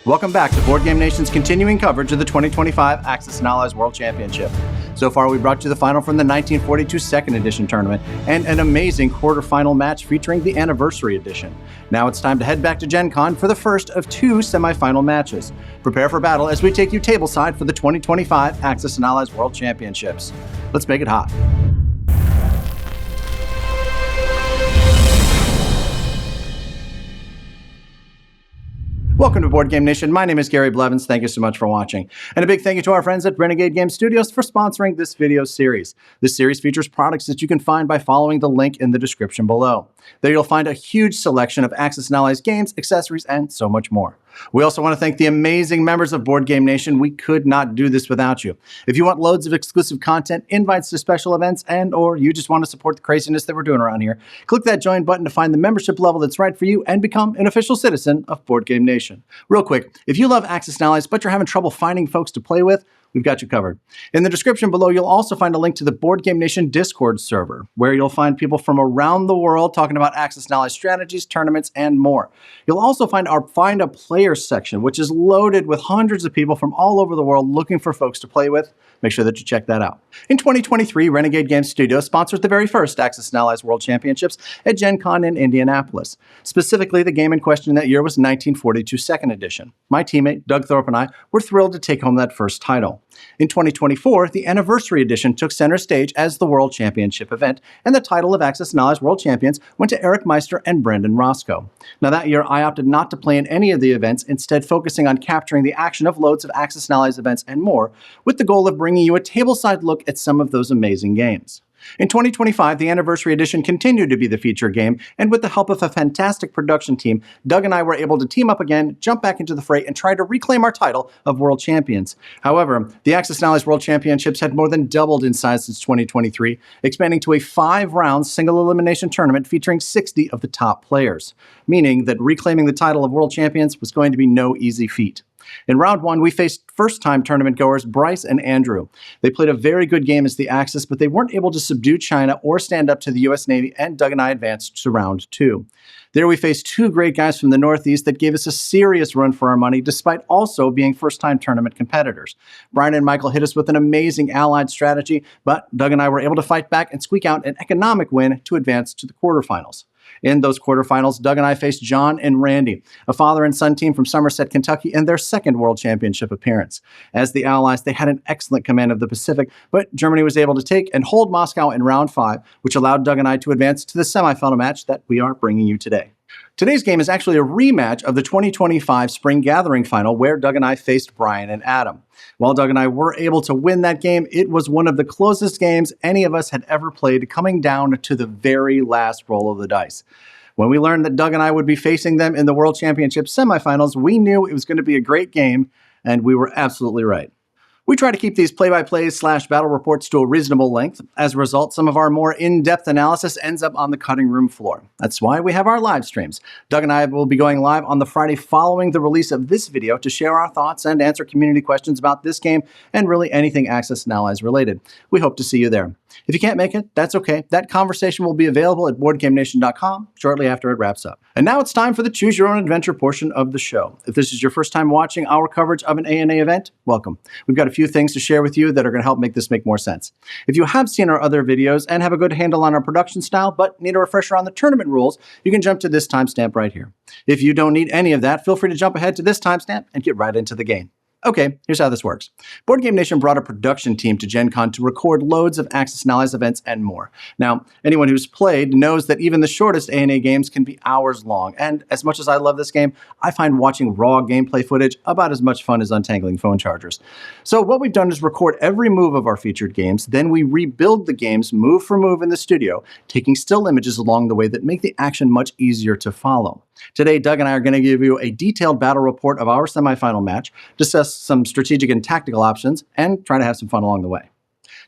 Welcome back to Board Game Nation's continuing coverage of the 2025 Axis and Allies World Championship. So far, we brought you the final from the 1942 Second Edition tournament and an amazing quarterfinal match featuring the Anniversary Edition. Now it's time to head back to Gen Con for the first of two semifinal matches. Prepare for battle as we take you tableside for the 2025 Axis and Allies World Championships. Let's make it hot. Welcome to Board Game Nation. My name is Gary Blevins. Thank you so much for watching. And a big thank you to our friends at Renegade Game Studios for sponsoring this video series. This series features products that you can find by following the link in the description below. There you'll find a huge selection of Axis and Allies games, accessories, and so much more. We also want to thank the amazing members of Board Game Nation. We could not do this without you. If you want loads of exclusive content, invites to special events, and or you just want to support the craziness that we're doing around here, click that join button to find the membership level that's right for you and become an official citizen of Board Game Nation. Real quick, if you love Axis and Allies but you're having trouble finding folks to play with, we've got you covered. In the description below, you'll also find a link to the Board Game Nation Discord server, where you'll find people from around the world talking about Axis and Allies strategies, tournaments, and more. You'll also find our Find a Player section, which is loaded with hundreds of people from all over the world looking for folks to play with. Make sure that you check that out. In 2023, Renegade Game Studios sponsored the very first Axis and Allies World Championships at Gen Con in Indianapolis. Specifically, the game in question that year was 1942 Second Edition. My teammate, Doug Thorpe, and I were thrilled to take home that first title. In 2024, the Anniversary Edition took center stage as the World Championship event, and the title of Axis and Allies World Champions went to Eric Meister and Brendan Roscoe. Now that year, I opted not to play in any of the events, instead focusing on capturing the action of loads of Axis and Allies events and more, with the goal of bringing you a tableside look at some of those amazing games. In 2025, the Anniversary Edition continued to be the feature game, and with the help of a fantastic production team, Doug and I were able to team up again, jump back into the fray, and try to reclaim our title of World Champions. However, the Axis and Allies World Championships had more than doubled in size since 2023, expanding to a 5-round single-elimination tournament featuring 60 of the top players, meaning that reclaiming the title of World Champions was going to be no easy feat. In round one, we faced first-time tournament goers Bryce and Andrew. They played a very good game as the Axis, but they weren't able to subdue China or stand up to the U.S. Navy, and Doug and I advanced to round two. There we faced two great guys from the Northeast that gave us a serious run for our money, despite also being first-time tournament competitors. Brian and Michael hit us with an amazing allied strategy, but Doug and I were able to fight back and squeak out an economic win to advance to the quarterfinals. In those quarterfinals, Doug and I faced John and Randy, a father and son team from Somerset, Kentucky, in their second World Championship appearance. As the Allies, they had an excellent command of the Pacific, but Germany was able to take and hold Moscow in round 5, which allowed Doug and I to advance to the semifinal match that we are bringing you today. Today's game is actually a rematch of the 2025 Spring Gathering Final, where Doug and I faced Brian and Adam. While Doug and I were able to win that game, it was one of the closest games any of us had ever played, coming down to the very last roll of the dice. When we learned that Doug and I would be facing them in the World Championship semifinals, we knew it was going to be a great game, and we were absolutely right. We try to keep these play-by-plays/battle reports to a reasonable length. As a result, some of our more in-depth analysis ends up on the cutting room floor. That's why we have our live streams. Doug and I will be going live on the Friday following the release of this video to share our thoughts and answer community questions about this game and really anything Axis and Allies related. We hope to see you there. If you can't make it, that's okay. That conversation will be available at BoardGameNation.com shortly after it wraps up. And now it's time for the Choose Your Own Adventure portion of the show. If this is your first time watching our coverage of an ANA event, welcome. We've got a few things to share with you that are going to help make this make more sense. If you have seen our other videos and have a good handle on our production style, but need a refresher on the tournament rules, you can jump to this timestamp right here. If you don't need any of that, feel free to jump ahead to this timestamp and get right into the game. Okay, here's how this works. Board Game Nation brought a production team to Gen Con to record loads of Axis and Allies events and more. Now, anyone who's played knows that even the shortest ANA games can be hours long, and as much as I love this game, I find watching raw gameplay footage about as much fun as untangling phone chargers. So what we've done is record every move of our featured games, then we rebuild the games move for move in the studio, taking still images along the way that make the action much easier to follow. Today, Doug and I are going to give you a detailed battle report of our semifinal match, discuss some strategic and tactical options, and try to have some fun along the way.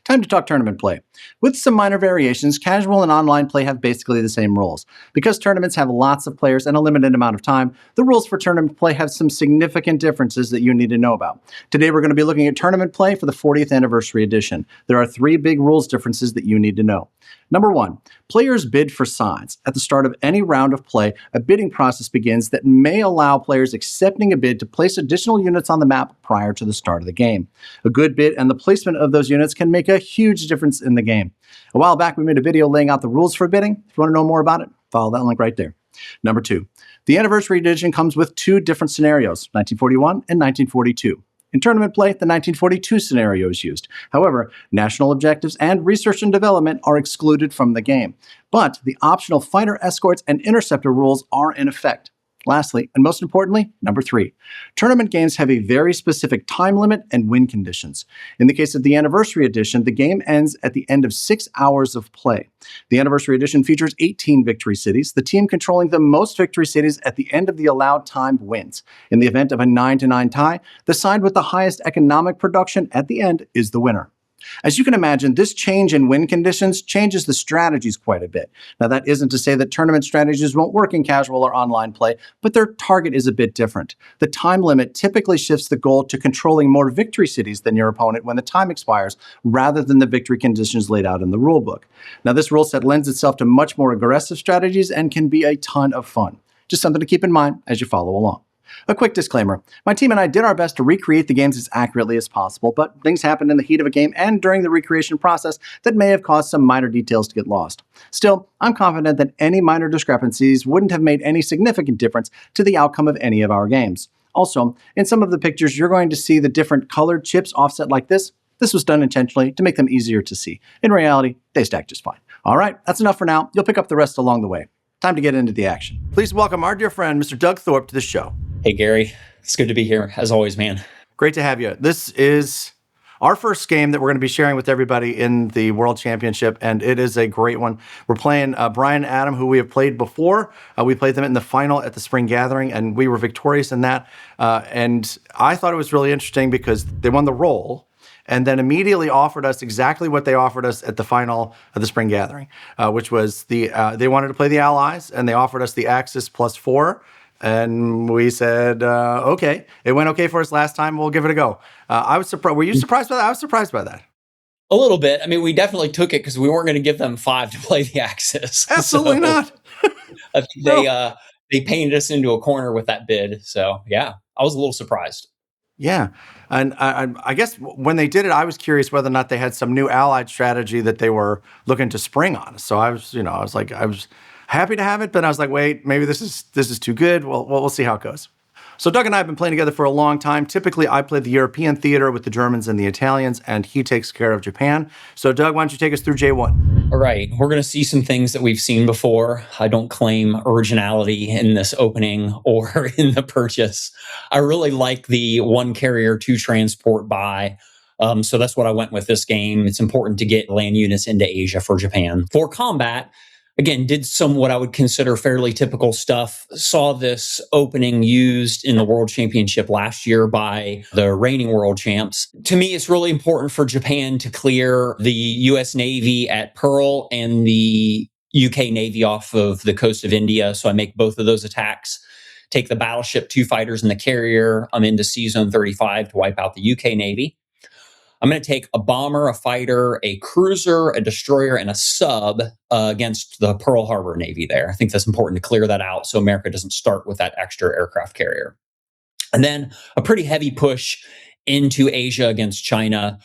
Time to talk tournament play. With some minor variations, casual and online play have basically the same rules. Because tournaments have lots of players and a limited amount of time, the rules for tournament play have some significant differences that you need to know about. Today we're going to be looking at tournament play for the 40th anniversary edition. There are 3 big rules differences that you need to know. Number 1, players bid for sides. At the start of any round of play, a bidding process begins that may allow players accepting a bid to place additional units on the map prior to the start of the game. A good bid and the placement of those units can make a huge difference in the game. A while back, we made a video laying out the rules for bidding. If you want to know more about it, follow that link right there. Number 2, the anniversary edition comes with 2 different scenarios, 1941 and 1942. In tournament play, the 1942 scenario is used. However, national objectives and research and development are excluded from the game. But the optional fighter escorts and interceptor rules are in effect. Lastly, and most importantly, number 3, tournament games have a very specific time limit and win conditions. In the case of the Anniversary Edition, the game ends at the end of 6 hours of play. The Anniversary Edition features 18 victory cities. The team controlling the most victory cities at the end of the allowed time wins. In the event of a 9-9 tie, the side with the highest economic production at the end is the winner. As you can imagine, this change in win conditions changes the strategies quite a bit. Now, that isn't to say that tournament strategies won't work in casual or online play, but their target is a bit different. The time limit typically shifts the goal to controlling more victory cities than your opponent when the time expires, rather than the victory conditions laid out in the rulebook. Now, this rule set lends itself to much more aggressive strategies and can be a ton of fun. Just something to keep in mind as you follow along. A quick disclaimer. My team and I did our best to recreate the games as accurately as possible, but things happened in the heat of a game and during the recreation process that may have caused some minor details to get lost. Still, I'm confident that any minor discrepancies wouldn't have made any significant difference to the outcome of any of our games. Also, in some of the pictures, you're going to see the different colored chips offset like this. This was done intentionally to make them easier to see. In reality, they stack just fine. All right, that's enough for now. You'll pick up the rest along the way. Time to get into the action. Please welcome our dear friend, Mr. Doug Thorpe, to the show. Hey, Gary. It's good to be here, as always, man. Great to have you. This is our first game that we're going to be sharing with everybody in the World Championship, and it is a great one. We're playing Brian and Adam, who we have played before. We played them in the final at the Spring Gathering, and we were victorious in that. And I thought it was really interesting because they won the roll, and then immediately offered us exactly what they offered us at the final of the Spring Gathering, which was they wanted to play the Allies, and they offered us the Axis +4. And we said, okay. It went okay for us last time. We'll give it a go. I was surprised. Were you surprised by that? I was surprised by that. A little bit. I mean, we definitely took it because we weren't going to give them 5 to play the Axis. Absolutely not. I think they painted us into a corner with that bid. So, yeah, I was a little surprised. Yeah. And I guess when they did it, I was curious whether or not they had some new allied strategy that they were looking to spring on. So I was happy to have it, but I was like, wait, maybe this is too good. Well, we'll see how it goes. So Doug and I have been playing together for a long time. Typically, I play the European theater with the Germans and the Italians, and he takes care of Japan. So Doug, why don't you take us through J1? All right. We're going to see some things that we've seen before. I don't claim originality in this opening or in the purchase. I really like the 1 carrier, 2 transport buy. So that's what I went with this game. It's important to get land units into Asia for Japan. For combat, again, did some what I would consider fairly typical stuff. Saw this opening used in the World Championship last year by the reigning world champs. To me, it's really important for Japan to clear the US Navy at Pearl and the UK Navy off of the coast of India. So I make both of those attacks. Take the battleship, 2 fighters, and the carrier. I'm into Sea Zone 35 to wipe out the UK Navy. I'm going to take a bomber, a fighter, a cruiser, a destroyer, and a sub against the Pearl Harbor Navy there. I think that's important to clear that out so America doesn't start with that extra aircraft carrier. And then a pretty heavy push into Asia against China.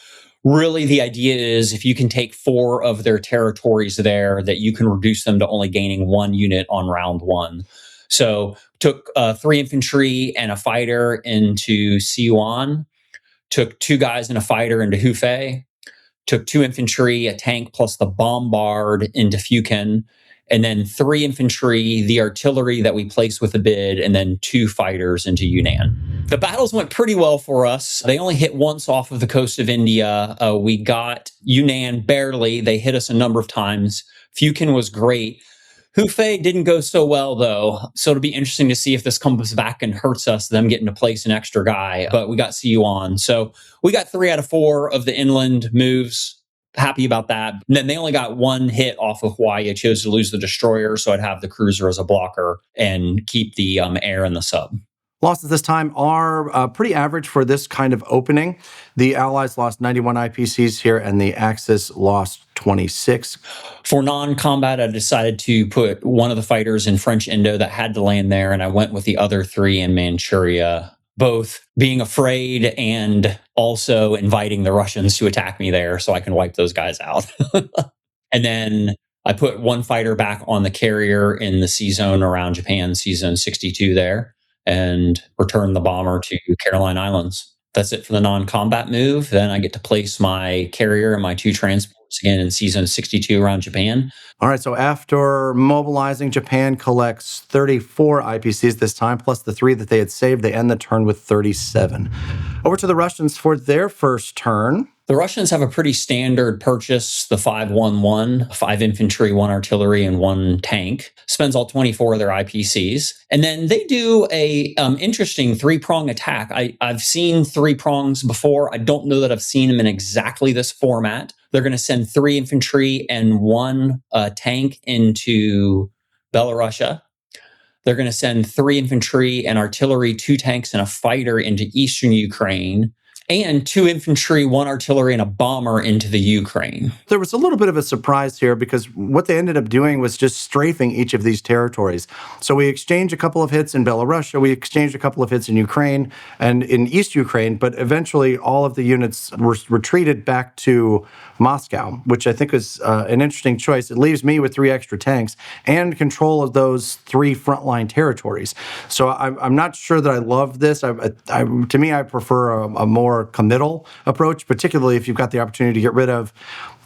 Really, the idea is if you can take 4 of their territories there, that you can reduce them to only gaining 1 unit on round 1. So took 3 infantry and a fighter into Sichuan. Took 2 guys and a fighter into Hubei, took 2 infantry, a tank, plus the bombard into Fukin, and then 3 infantry, the artillery that we placed with the bid, and then 2 fighters into Yunnan. The battles went pretty well for us. They only hit once off of the coast of India. We got Yunnan barely. They hit us a number of times. Fukin was great. Hubei didn't go so well, though, so it'll be interesting to see if this comes back and hurts us, them getting to place an extra guy, but we got Sichuan. So we got 3 out of 4 of the inland moves. happy about that. And then they only got one hit off of Hawaii. I chose to lose the destroyer, so I'd have the cruiser as a blocker and keep the air and the sub. Losses this time are pretty average for this kind of opening. The Allies lost 91 IPCs here, and the Axis lost 26. For non-combat, I decided to put one of the fighters in French Indo that had to land there, and I went with the other 3 in Manchuria, both being afraid and also inviting the Russians to attack me there so I can wipe those guys out. And then I put one fighter back on the carrier in the sea zone around Japan, sea zone 62 there, and return the bomber to Caroline Islands. That's it for the non-combat move. Then I get to place my carrier and my 2 transports again in sea zone 62 around Japan. All right, so after mobilizing, Japan collects 34 IPCs this time, plus the 3 that they had saved. They end the turn with 37. Over to the Russians for their first turn. The Russians have a pretty standard purchase, the 5-1-1, 5 infantry, 1 artillery, and 1 tank. Spends all 24 of their IPCs. And then they do a interesting 3-prong attack. I've seen 3 prongs before. I don't know that I've seen them in exactly this format. They're going to send 3 infantry and 1 tank into Belarusia. They're going to send 3 infantry and artillery, 2 tanks, and a fighter into eastern Ukraine, and 2 infantry, 1 artillery, and a bomber into the Ukraine. There was a little bit of a surprise here because what they ended up doing was just strafing each of these territories. So we exchanged a couple of hits in Belarus, we exchanged a couple of hits in Ukraine and in East Ukraine, but eventually all of the units were retreated back to Moscow, which I think is an interesting choice. It leaves me with 3 extra tanks and control of those 3 frontline territories. So I'm not sure that I love this. To me, I prefer a more committal approach, particularly if you've got the opportunity to get rid of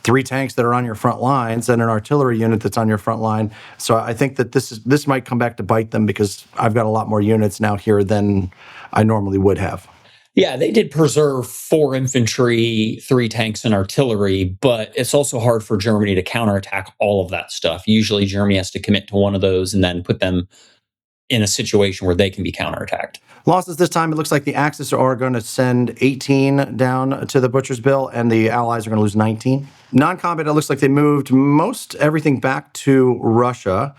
3 tanks that are on your front lines and an artillery unit that's on your front line. So I think that this might come back to bite them because I've got a lot more units now here than I normally would have. Yeah, they did preserve 4 infantry, 3 tanks, and artillery, but it's also hard for Germany to counterattack all of that stuff. Usually Germany has to commit to one of those and then put them in a situation where they can be counterattacked. Losses this time, it looks like the Axis are going to send 18 down to the Butcher's Bill, and the Allies are going to lose 19. Non-combat, it looks like they moved most everything back to Russia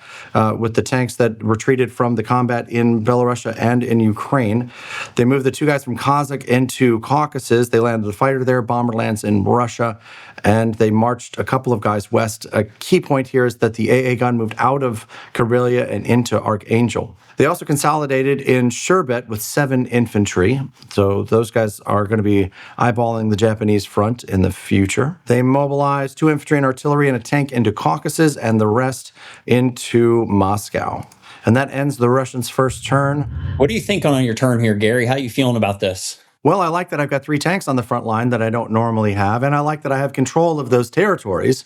with the tanks that retreated from the combat in Belarus and in Ukraine. They moved the 2 guys from Kazakh into Caucasus. They landed a fighter there, bomber lands in Russia, and they marched a couple of guys west. A key point here is that the AA gun moved out of Karelia and into Archangel. They also consolidated in Sherbet with 7 infantry, so those guys are going to be eyeballing the Japanese front in the future. They mobilized 2 infantry and artillery and a tank into Caucasus and the rest into Moscow. And that ends the Russians' first turn. What do you think on your turn here, Gary? How are you feeling about this? Well, I like that I've got 3 tanks on the front line that I don't normally have, and I like that I have control of those territories.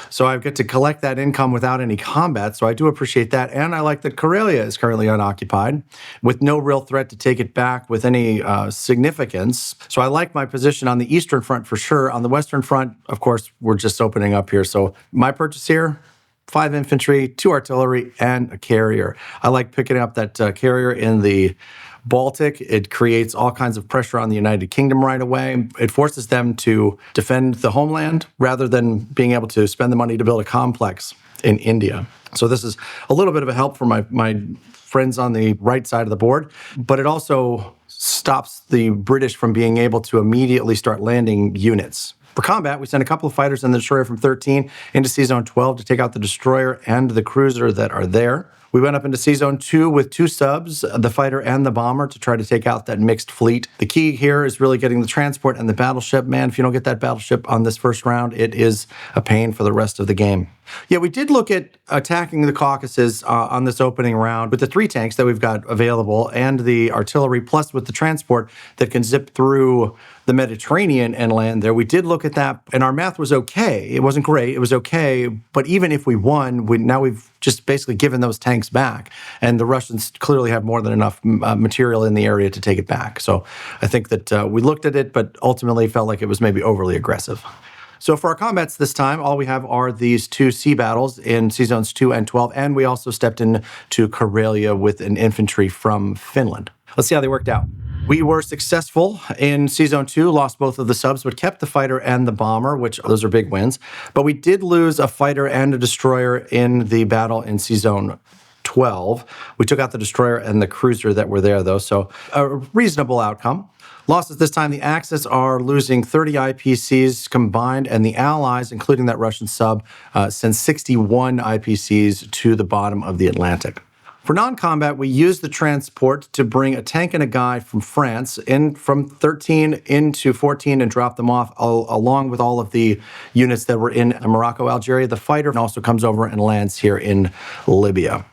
So I get to collect that income without any combat, so I do appreciate that. And I like that Karelia is currently unoccupied with no real threat to take it back with any significance. So I like my position on the Eastern Front for sure. On the Western Front, of course, we're just opening up here. So my purchase here, 5 infantry, 2 artillery, and a carrier. I like picking up that carrier in the Baltic. It creates all kinds of pressure on the United Kingdom right away. It forces them to defend the homeland rather than being able to spend the money to build a complex in India. So this is a little bit of a help for my friends on the right side of the board, but it also stops the British from being able to immediately start landing units. For combat, we sent a couple of fighters and the destroyer from 13 into Sea Zone 12 to take out the destroyer and the cruiser that are there. We went up into Sea Zone 2 with 2 subs, the fighter and the bomber, to try to take out that mixed fleet. The key here is really getting the transport and the battleship. Man, if you don't get that battleship on this first round, it is a pain for the rest of the game. Yeah, we did look at attacking the Caucasus on this opening round with the 3 tanks that we've got available and the artillery, plus with the transport that can zip through the Mediterranean and land there. We did look at that, and our math was okay. It wasn't great. It was okay, but even if we won, now we've just basically given those tanks back, and the Russians clearly have more than enough material in the area to take it back. So I think that we looked at it, but ultimately felt like it was maybe overly aggressive. So for our combats this time, all we have are these 2 sea battles in Sea Zones 2 and 12, and we also stepped into Karelia with an infantry from Finland. Let's see how they worked out. We were successful in Season 2, lost both of the subs, but kept the fighter and the bomber, which those are big wins. But we did lose a fighter and a destroyer in the battle in Season 12. We took out the destroyer and the cruiser that were there, though, so a reasonable outcome. Losses this time, the Axis are losing 30 IPCs combined, and the Allies, including that Russian sub, send 61 IPCs to the bottom of the Atlantic. For non-combat, we used the transport to bring a tank and a guy from France in from 13 into 14 and drop them off along with all of the units that were in Morocco, Algeria. The fighter also comes over and lands here in Libya.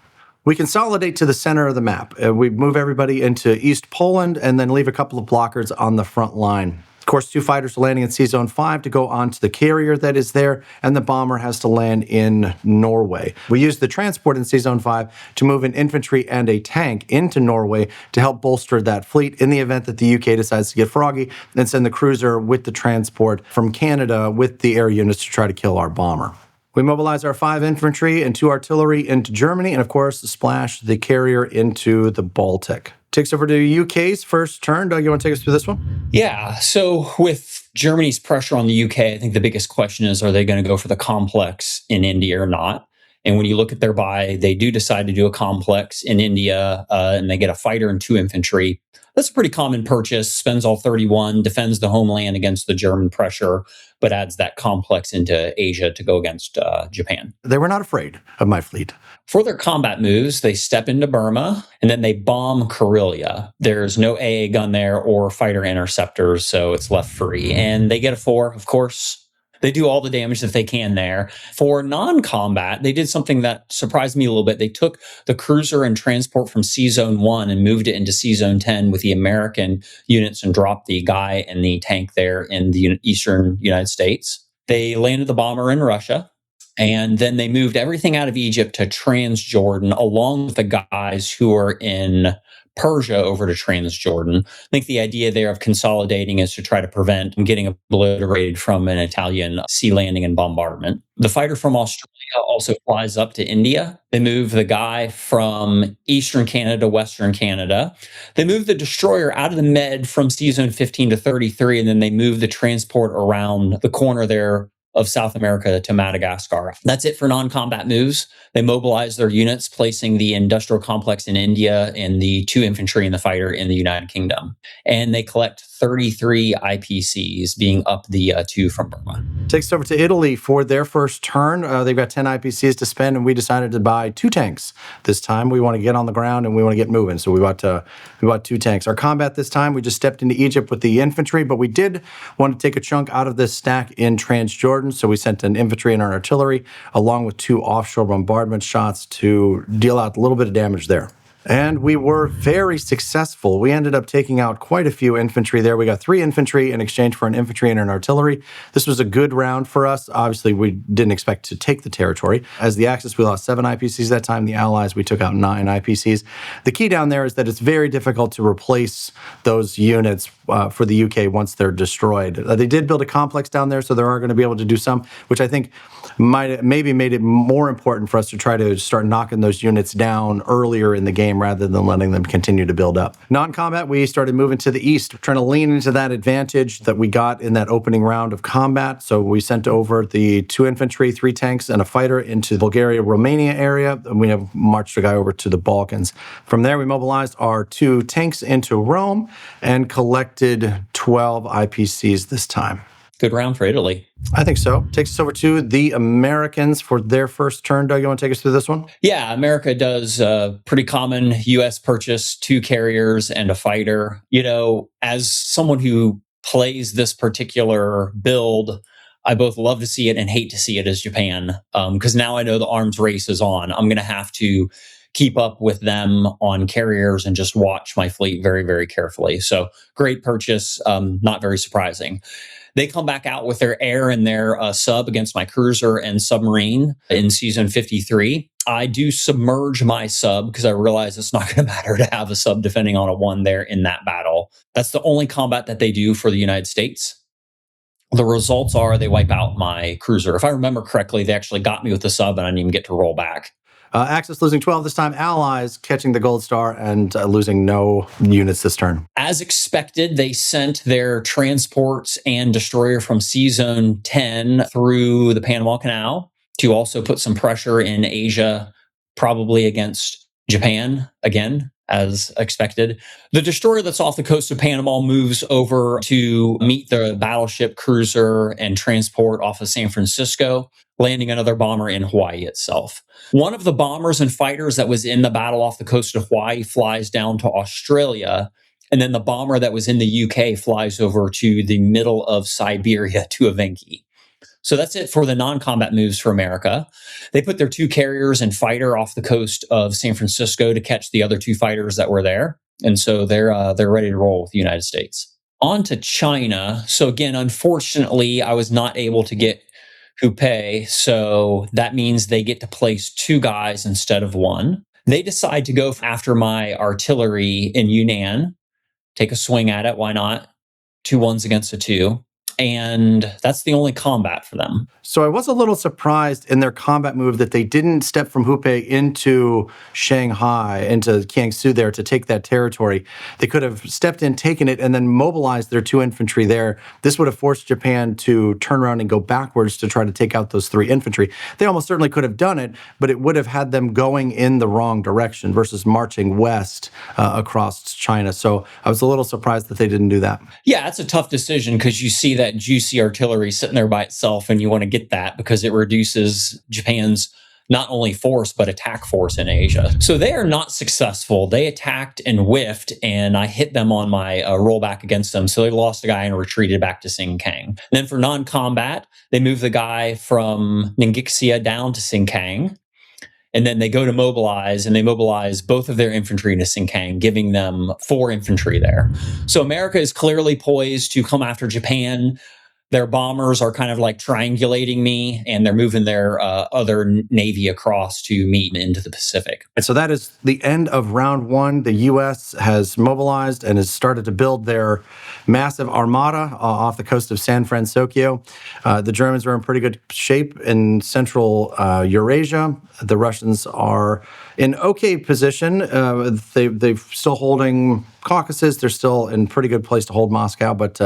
We consolidate to the center of the map. We move everybody into East Poland and then leave a couple of blockers on the front line. Of course, 2 fighters are landing in Sea Zone 5 to go on to the carrier that is there, and the bomber has to land in Norway. We use the transport in Sea Zone 5 to move an infantry and a tank into Norway to help bolster that fleet in the event that the UK decides to get froggy and send the cruiser with the transport from Canada with the air units to try to kill our bomber. We mobilize our 5 infantry and 2 artillery into Germany, and of course, splash the carrier into the Baltic. Takes over to UK's first turn. Doug, you want to take us through this one? Yeah. So with Germany's pressure on the UK, I think the biggest question is, are they going to go for the complex in India or not? And when you look at their buy, they do decide to do a complex in India, and they get a fighter and 2 infantry. That's a pretty common purchase, spends all 31, defends the homeland against the German pressure, but adds that complex into Asia to go against Japan. They were not afraid of my fleet. For their combat moves, they step into Burma, and then they bomb Karelia. There's no AA gun there or fighter interceptors, so it's left free. And they get a 4, of course. They do all the damage that they can there. For non-combat, they did something that surprised me a little bit. They took the cruiser and transport from Sea Zone 1 and moved it into Sea Zone 10 with the American units and dropped the guy and the tank there in the eastern United States. They landed the bomber in Russia. And then they moved everything out of Egypt to Transjordan, along with the guys who are in Persia over to Transjordan. I think the idea there of consolidating is to try to prevent them getting obliterated from an Italian sea landing and bombardment. The fighter from Australia also flies up to India. They move the guy from eastern Canada to western Canada. They move the destroyer out of the Med from Sea Zone 15 to 33, and then they move the transport around the corner there of South America to Madagascar. That's it for non-combat moves. They mobilize their units, placing the industrial complex in India and the 2 infantry and the fighter in the United Kingdom. And they collect 33 IPCs, being up the 2 from Burma. Takes us over to Italy for their first turn. They've got 10 IPCs to spend, and we decided to buy 2 tanks this time. We want to get on the ground and we want to get moving, so we bought 2 tanks. Our combat this time, we just stepped into Egypt with the infantry, but we did want to take a chunk out of this stack in Transjordan, so we sent an infantry and an artillery along with 2 offshore bombardment shots to deal out a little bit of damage there. And we were very successful. We ended up taking out quite a few infantry there. We got 3 infantry in exchange for an infantry and an artillery. This was a good round for us. Obviously, we didn't expect to take the territory. As the Axis, we lost 7 IPCs that time. The Allies, we took out 9 IPCs. The key down there is that it's very difficult to replace those units for the UK once they're destroyed. They did build a complex down there, so they are going to be able to do some, which I think maybe made it more important for us to try to start knocking those units down earlier in the game rather than letting them continue to build up. Non-combat, we started moving to the east, trying to lean into that advantage that we got in that opening round of combat. So we sent over the 2 infantry, 3 tanks, and a fighter into the Bulgaria-Romania area. And we have marched a guy over to the Balkans. From there, we mobilized our 2 tanks into Rome and collected 12 IPCs this time. Good round for Italy. I think so. Takes us over to the Americans for their first turn. Doug, you want to take us through this one? Yeah, America does a pretty common U.S. purchase, 2 carriers and a fighter. You know, as someone who plays this particular build, I both love to see it and hate to see it as Japan, because now I know the arms race is on. I'm going to have to keep up with them on carriers and just watch my fleet very, very carefully. So great purchase, not very surprising. They come back out with their air and their sub against my cruiser and submarine in Sea Zone 53. I do submerge my sub because I realize it's not going to matter to have a sub defending on a 1 there in that battle. That's the only combat that they do for the United States. The results are they wipe out my cruiser. If I remember correctly, they actually got me with the sub and I didn't even get to roll back. Axis losing 12 this time. Allies catching the gold star and losing no units this turn. As expected, they sent their transports and destroyer from Sea Zone 10 through the Panama Canal to also put some pressure in Asia, probably against Japan again, as expected. The destroyer that's off the coast of Panama moves over to meet the battleship, cruiser, and transport off of San Francisco, landing another bomber in Hawaii itself. One of the bombers and fighters that was in the battle off the coast of Hawaii flies down to Australia. And then the bomber that was in the UK flies over to the middle of Siberia to Evenki. So that's it for the non-combat moves for America. They put their 2 carriers and fighter off the coast of San Francisco to catch the other 2 fighters that were there. And so they're ready to roll with the United States. On to China. So again, unfortunately, I was not able to get Hupei. So that means they get to place 2 guys instead of 1. They decide to go after my artillery in Yunnan. Take a swing at it. Why not? 2 1s against a 2. And that's the only combat for them. So I was a little surprised in their combat move that they didn't step from Hupei into Shanghai, into Jiangsu there to take that territory. They could have stepped in, taken it, and then mobilized their 2 infantry there. This would have forced Japan to turn around and go backwards to try to take out those 3 infantry. They almost certainly could have done it, but it would have had them going in the wrong direction versus marching west across China. So I was a little surprised that they didn't do that. Yeah, it's a tough decision because you see that juicy artillery sitting there by itself, and you want to get that because it reduces Japan's not only force but attack force in Asia. So they are not successful. They attacked and whiffed, and I hit them on my rollback against them. So they lost a guy and retreated back to Sinkang. And then for non-combat, they moved the guy from Ningxia down to Sinkang. And then they go to mobilize, and they mobilize both of their infantry into Sinkang, giving them 4 infantry there. So America is clearly poised to come after Japan. Their bombers are kind of like triangulating me, and they're moving their other navy across to meet into the Pacific. And so that is the end of round 1. The U.S. has mobilized and has started to build their massive armada off the coast of San Francisco. The Germans are in pretty good shape in central Eurasia. The Russians are in okay position. They're still holding Caucasus. They're still in pretty good place to hold Moscow, but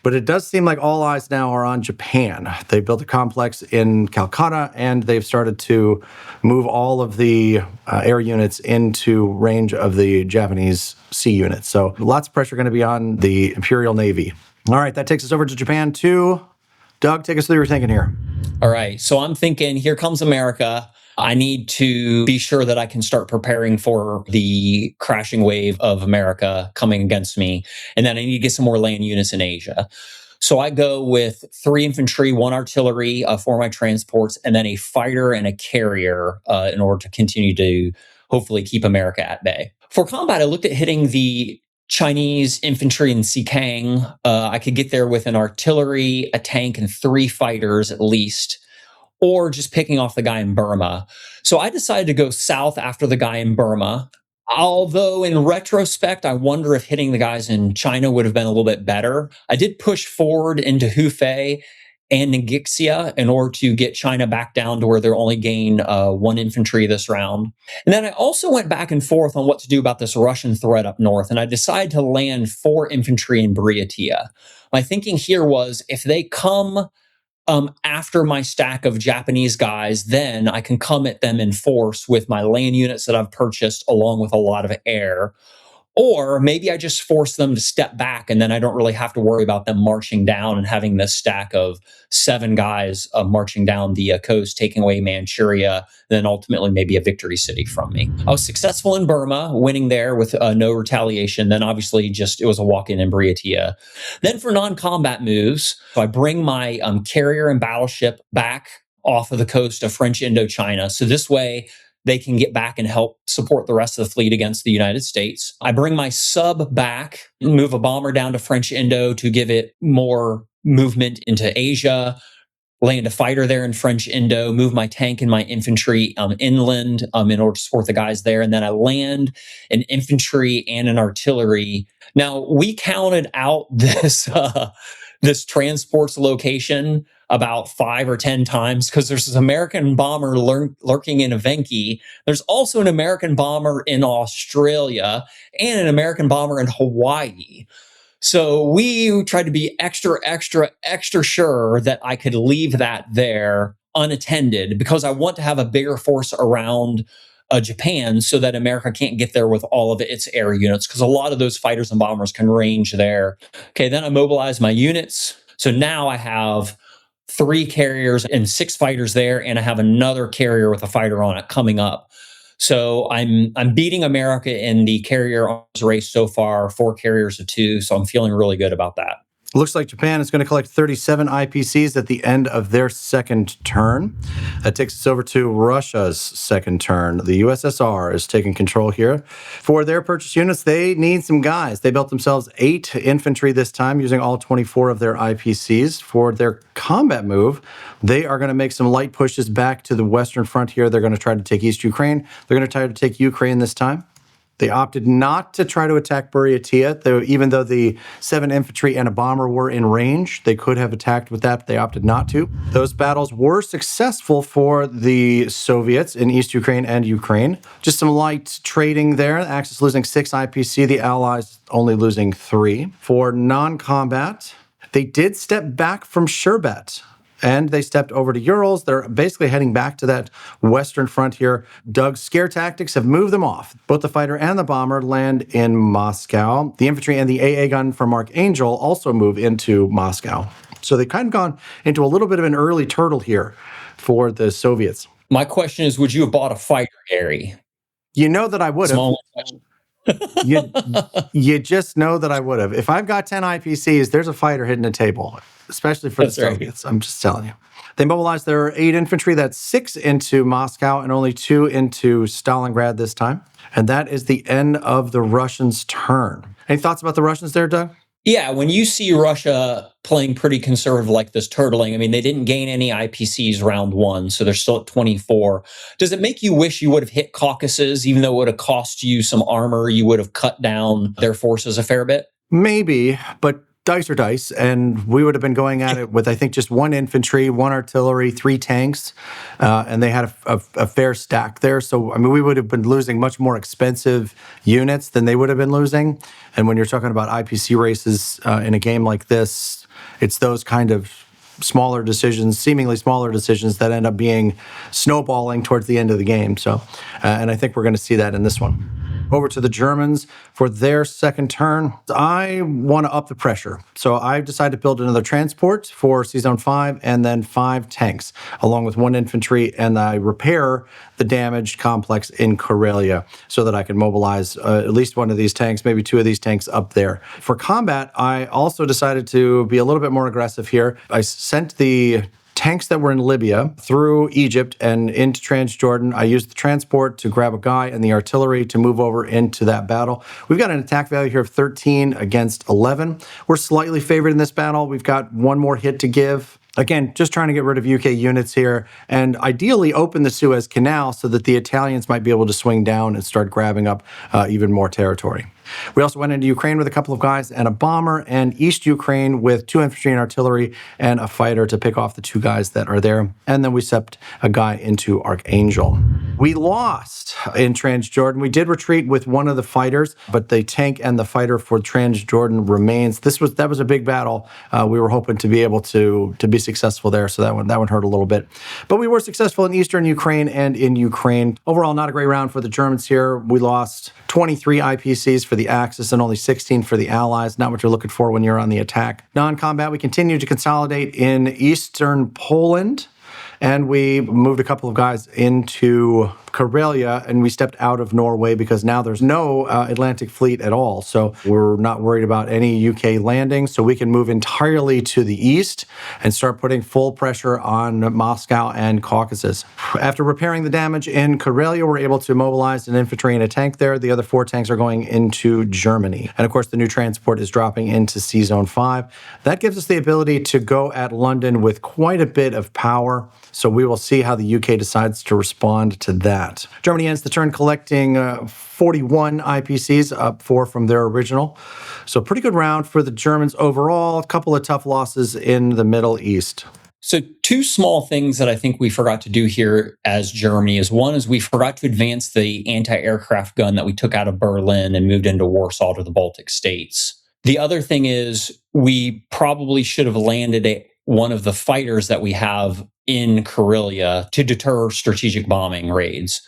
it does seem like all eyes now are on Japan. They built a complex in Calcutta, and they've started to move all of the air units into range of the Japanese sea units. So lots of pressure going to be on the Imperial Navy. All right, that takes us over to Japan too. Doug, take us through your thinking here. All right, so I'm thinking, here comes America. I need to be sure that I can start preparing for the crashing wave of America coming against me. And then I need to get some more land units in Asia. So I go with 3 infantry, 1 artillery for my transports, and then a fighter and a carrier in order to continue to hopefully keep America at bay. For combat, I looked at hitting the Chinese infantry in Xikang. I could get there with an artillery, a tank, and 3 fighters at least, or just picking off the guy in Burma. So I decided to go south after the guy in Burma. Although in retrospect, I wonder if hitting the guys in China would have been a little bit better. I did push forward into Hubei and Ningxia in order to get China back down to where they're only gain 1 infantry this round. And then I also went back and forth on what to do about this Russian threat up north, and I decided to land 4 infantry in Buryatia. My thinking here was, if they come after my stack of Japanese guys, then I can come at them in force with my land units that I've purchased along with a lot of air. Or maybe I just force them to step back, and then I don't really have to worry about them marching down and having this stack of 7 guys marching down the coast, taking away Manchuria, then ultimately maybe a victory city from me. I was successful in Burma, winning there with no retaliation. Then obviously just it was a walk-in in Buryatia. Then for non-combat moves, so I bring my carrier and battleship back off of the coast of French Indochina. So this way, they can get back and help support the rest of the fleet against the United States. I bring my sub back, move a bomber down to French Indo to give it more movement into Asia, land a fighter there in French Indo, move my tank and my infantry inland in order to support the guys there. And then I land an infantry and an artillery. Now, we counted out this transport's location. about 5 or 10 times because there's this American bomber lurking in Evenki. There's also an American bomber in Australia and an American bomber in Hawaii. So we tried to be extra, extra, extra sure that I could leave that there unattended because I want to have a bigger force around Japan so that America can't get there with all of its air units because a lot of those fighters and bombers can range there. Okay, then I mobilized my units. So now I have 3 carriers and 6 fighters there, and I have another carrier with a fighter on it coming up. So I'm beating America in the carrier arms race so far, 4 carriers to 2. So I'm feeling really good about that. Looks like Japan is going to collect 37 IPCs at the end of their second turn. That takes us over to Russia's second turn. The USSR is taking control here. For their purchase units, they need some guys. They built themselves 8 infantry this time, using all 24 of their IPCs. For their combat move, they are going to make some light pushes back to the Western Front here. They're going to try to take East Ukraine. They're going to try to take Ukraine this time. They opted not to try to attack Buryatia, even though the 7 infantry and a bomber were in range. They could have attacked with that, but they opted not to. Those battles were successful for the Soviets in East Ukraine and Ukraine. Just some light trading there. The Axis losing 6 IPC, the Allies only losing 3. For non-combat, they did step back from Sherbet. And they stepped over to Urals. They're basically heading back to that Western Front here. Doug's scare tactics have moved them off. Both the fighter and the bomber land in Moscow. The infantry and the AA gun from Archangel also move into Moscow. So they've kind of gone into a little bit of an early turtle here for the Soviets. My question is, would you have bought a fighter, Gary? You know that I would have. Small question. You just know that I would have. If I've got 10 IPCs, there's a fighter hitting the table, especially for the Soviets. Right. I'm just telling you. They mobilized their 8 infantry. That's 6 into Moscow and only 2 into Stalingrad this time. And that is the end of the Russians' turn. Any thoughts about the Russians there, Doug? Yeah, when you see Russia playing pretty conservative like this turtling, I mean, they didn't gain any IPCs round 1, so they're still at 24. Does it make you wish you would have hit Caucasus, even though it would have cost you some armor, you would have cut down their forces a fair bit? Maybe, but dice are dice, and we would have been going at it with, I think, just 1 infantry, 1 artillery, 3 tanks, and they had a fair stack there. So, I mean, we would have been losing much more expensive units than they would have been losing. And when you're talking about IPC races in a game like this, it's those kind of smaller decisions, seemingly smaller decisions, that end up being snowballing towards the end of the game. So, and I think we're going to see that in this one. Over to the Germans for their second turn. I want to up the pressure. So I've decided to build another transport for C-Zone 5 and then 5 tanks, along with 1 infantry, and I repair the damaged complex in Karelia so that I can mobilize at least 1 of these tanks, maybe 2 of these tanks up there. For combat, I also decided to be a little bit more aggressive here. I sent the tanks that were in Libya through Egypt and into Transjordan. I used the transport to grab a guy and the artillery to move over into that battle. We've got an attack value here of 13 against 11. We're slightly favored in this battle. We've got 1 more hit to give. Again, just trying to get rid of UK units here and ideally open the Suez Canal so that the Italians might be able to swing down and start grabbing up even more territory. We also went into Ukraine with a couple of guys and a bomber, and East Ukraine with 2 infantry and artillery and a fighter to pick off the 2 guys that are there. And then we stepped a guy into Archangel. We lost in Transjordan. We did retreat with 1 of the fighters, but the tank and the fighter for Transjordan remains. That was a big battle. We were hoping to be able to be successful there, so that one hurt a little bit. But we were successful in Eastern Ukraine and in Ukraine. Overall, not a great round for the Germans here. We lost 23 IPCs for the Axis and only 16 for the Allies. Not what you're looking for when you're on the attack. Non-combat, we continue to consolidate in Eastern Poland. And we moved a couple of guys into Karelia, and we stepped out of Norway because now there's no Atlantic fleet at all. So we're not worried about any UK landings. So we can move entirely to the east and start putting full pressure on Moscow and Caucasus. After repairing the damage in Karelia, we're able to mobilize an infantry and a tank there. The other 4 tanks are going into Germany. And of course, the new transport is dropping into C-Zone 5. That gives us the ability to go at London with quite a bit of power. So we will see how the UK decides to respond to that. Germany ends the turn collecting 41 IPCs, up 4 from their original. So pretty good round for the Germans overall. A couple of tough losses in the Middle East. So, two small things that I think we forgot to do here as Germany is one is we forgot to advance the anti aircraft gun that we took out of Berlin and moved into Warsaw to the Baltic states. The other thing is we probably should have landed one of the fighters that we have in Karelia to deter strategic bombing raids.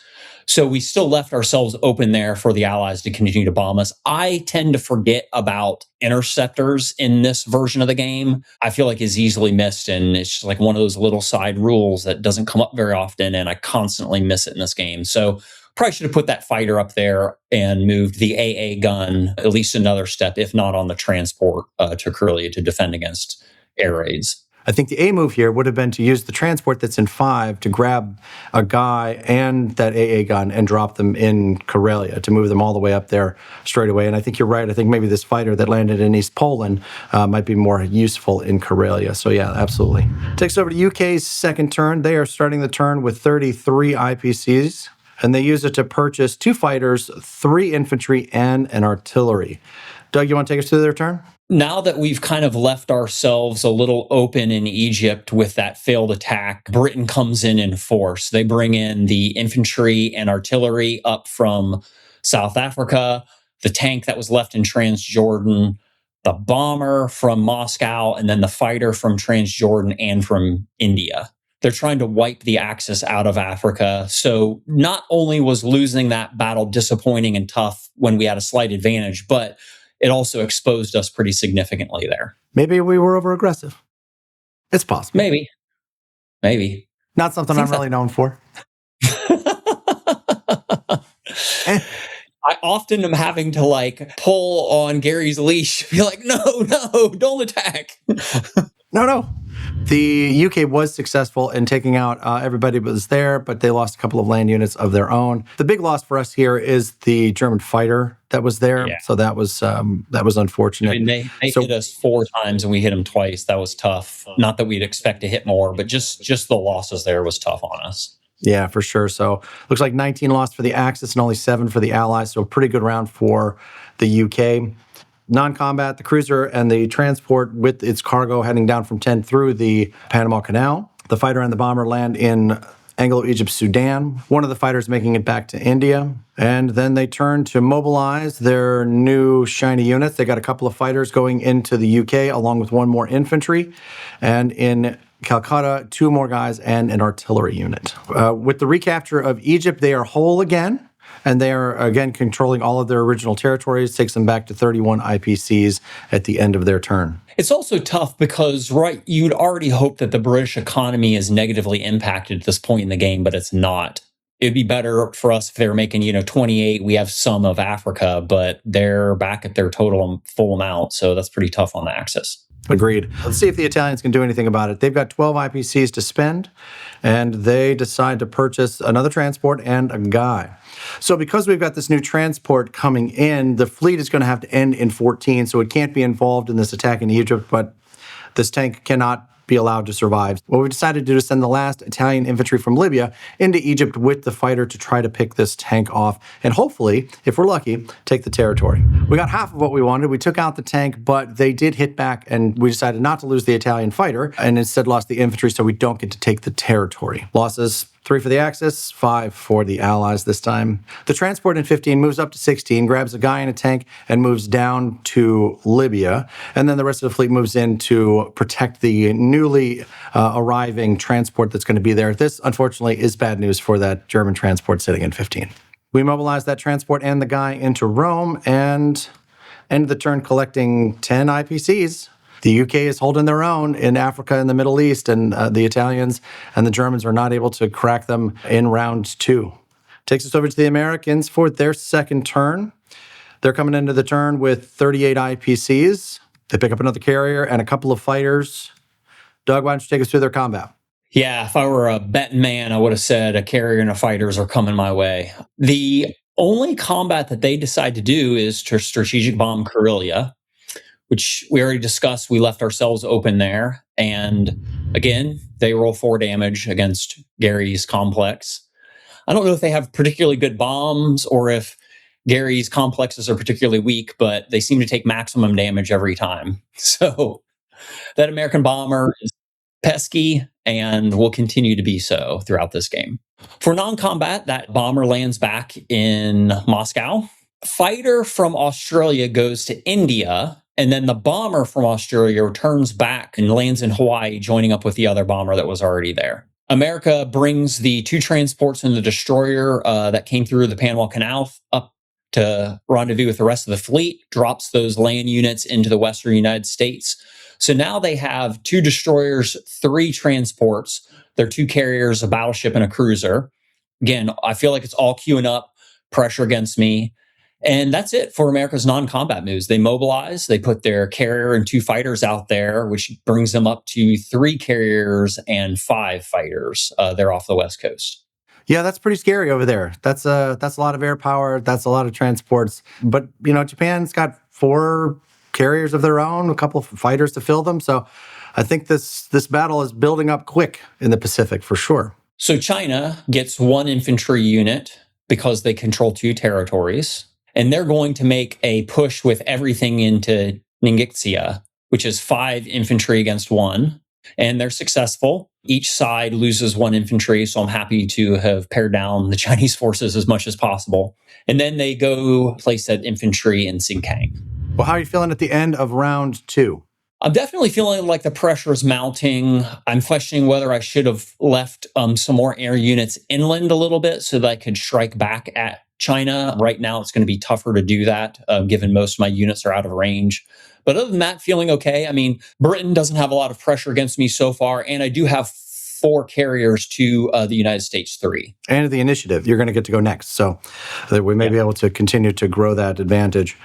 So we still left ourselves open there for the Allies to continue to bomb us. I tend to forget about interceptors in this version of the game. I feel like is easily missed, and it's just like one of those little side rules that doesn't come up very often, and I constantly miss it in this game. So probably should have put that fighter up there and moved the AA gun at least another step, if not on the transport to Karelia to defend against air raids. I think the A move here would have been to use the transport that's in 5 to grab a guy and that AA gun and drop them in Karelia to move them all the way up there straight away. And I think you're right. I think maybe this fighter that landed in East Poland might be more useful in Karelia. So yeah, absolutely. Takes over to UK's second turn. They are starting the turn with 33 IPCs. And they use it to purchase 2 fighters, 3 infantry, and an artillery. Doug, you want to take us through their turn? Now that we've kind of left ourselves a little open in Egypt with that failed attack, Britain comes in force. They bring in the infantry and artillery up from South Africa, the tank that was left in Transjordan, the bomber from Moscow, and then the fighter from Transjordan and from India. They're trying to wipe the Axis out of Africa. So not only was losing that battle disappointing and tough when we had a slight advantage, but it also exposed us pretty significantly there. Maybe we were over-aggressive. It's possible. Maybe. Not something I'm really known for. I often am having to like pull on Gary's leash, be like, no, don't attack. No. The UK was successful in taking out everybody that was there, but they lost a couple of land units of their own. The big loss for us here is the German fighter that was there. Yeah. So that was unfortunate. I mean, they hit us 4 times and we hit them twice. That was tough. Not that we'd expect to hit more, but just the losses there was tough on us. Yeah, for sure. So looks like 19 lost for the Axis and only 7 for the Allies. So a pretty good round for the UK. Non-combat, the cruiser and the transport with its cargo heading down from 10 through the Panama Canal. The fighter and the bomber land in Anglo-Egypt, Sudan. One of the fighters making it back to India. And then they turn to mobilize their new shiny units. They got a couple of fighters going into the UK along with 1 more infantry. And in Calcutta, 2 more guys and an artillery unit. With the recapture of Egypt, they are whole again. And they are, again, controlling all of their original territories, takes them back to 31 IPCs at the end of their turn. It's also tough because, right, you'd already hope that the British economy is negatively impacted at this point in the game, but it's not. It'd be better for us if they were making, 28. We have some of Africa, but they're back at their total full amount. So that's pretty tough on the Axis. Agreed. Let's see if the Italians can do anything about it. They've got 12 IPCs to spend, and they decide to purchase another transport and a guy. So because we've got this new transport coming in, the fleet is going to have to end in 14, so it can't be involved in this attack in Egypt, but this tank cannot be allowed to survive. What we decided to do is send the last Italian infantry from Libya into Egypt with the fighter to try to pick this tank off and hopefully, if we're lucky, take the territory. We got half of what we wanted. We took out the tank, but they did hit back and we decided not to lose the Italian fighter and instead lost the infantry so we don't get to take the territory. Losses: 3 for the Axis, 5 for the Allies this time. The transport in 15 moves up to 16, grabs a guy in a tank, and moves down to Libya. And then the rest of the fleet moves in to protect the newly arriving transport that's going to be there. This, unfortunately, is bad news for that German transport sitting in 15. We mobilize that transport and the guy into Rome and end the turn collecting 10 IPCs. The UK is holding their own in Africa and the Middle East, and the Italians and the Germans are not able to crack them in round 2. Takes us over to the Americans for their second turn. They're coming into the turn with 38 IPCs. They pick up another carrier and a couple of fighters. Doug, why don't you take us through their combat? Yeah, if I were a betting man, I would have said a carrier and a fighters are coming my way. The only combat that they decide to do is to strategic bomb Karelia, which we already discussed. We left ourselves open there. And again, they roll 4 damage against Gary's complex. I don't know if they have particularly good bombs or if Gary's complexes are particularly weak, but they seem to take maximum damage every time. So that American bomber is pesky and will continue to be so throughout this game. For non-combat, that bomber lands back in Moscow. Fighter from Australia goes to India, and then the bomber from Australia returns back and lands in Hawaii, joining up with the other bomber that was already there. America brings the 2 transports and the destroyer that came through the Panama Canal up to rendezvous with the rest of the fleet, drops those land units into the western United States. So now they have 2 destroyers, 3 transports, their 2 carriers, a battleship, and a cruiser. Again, I feel like it's all queuing up, pressure against me. And that's it for America's non-combat moves. They mobilize, they put their carrier and 2 fighters out there, which brings them up to 3 carriers and 5 fighters. They're off the West Coast. Yeah, that's pretty scary over there. That's a lot of air power. That's a lot of transports. But, Japan's got 4 carriers of their own, a couple of fighters to fill them. So I think this battle is building up quick in the Pacific for sure. So China gets 1 infantry unit because they control 2 territories. And they're going to make a push with everything into Ningxia, which is 5 infantry against 1. And they're successful. Each side loses 1 infantry, so I'm happy to have pared down the Chinese forces as much as possible. And then they go place that infantry in Xingkang. Well, how are you feeling at the end of round 2? I'm definitely feeling like the pressure is mounting. I'm questioning whether I should have left some more air units inland a little bit so that I could strike back at China. Right now, it's going to be tougher to do that, given most of my units are out of range. But other than that, feeling okay. I mean, Britain doesn't have a lot of pressure against me so far, and I do have 4 carriers to the United States 3. And the initiative, you're going to get to go next. So we may be able to continue to grow that advantage.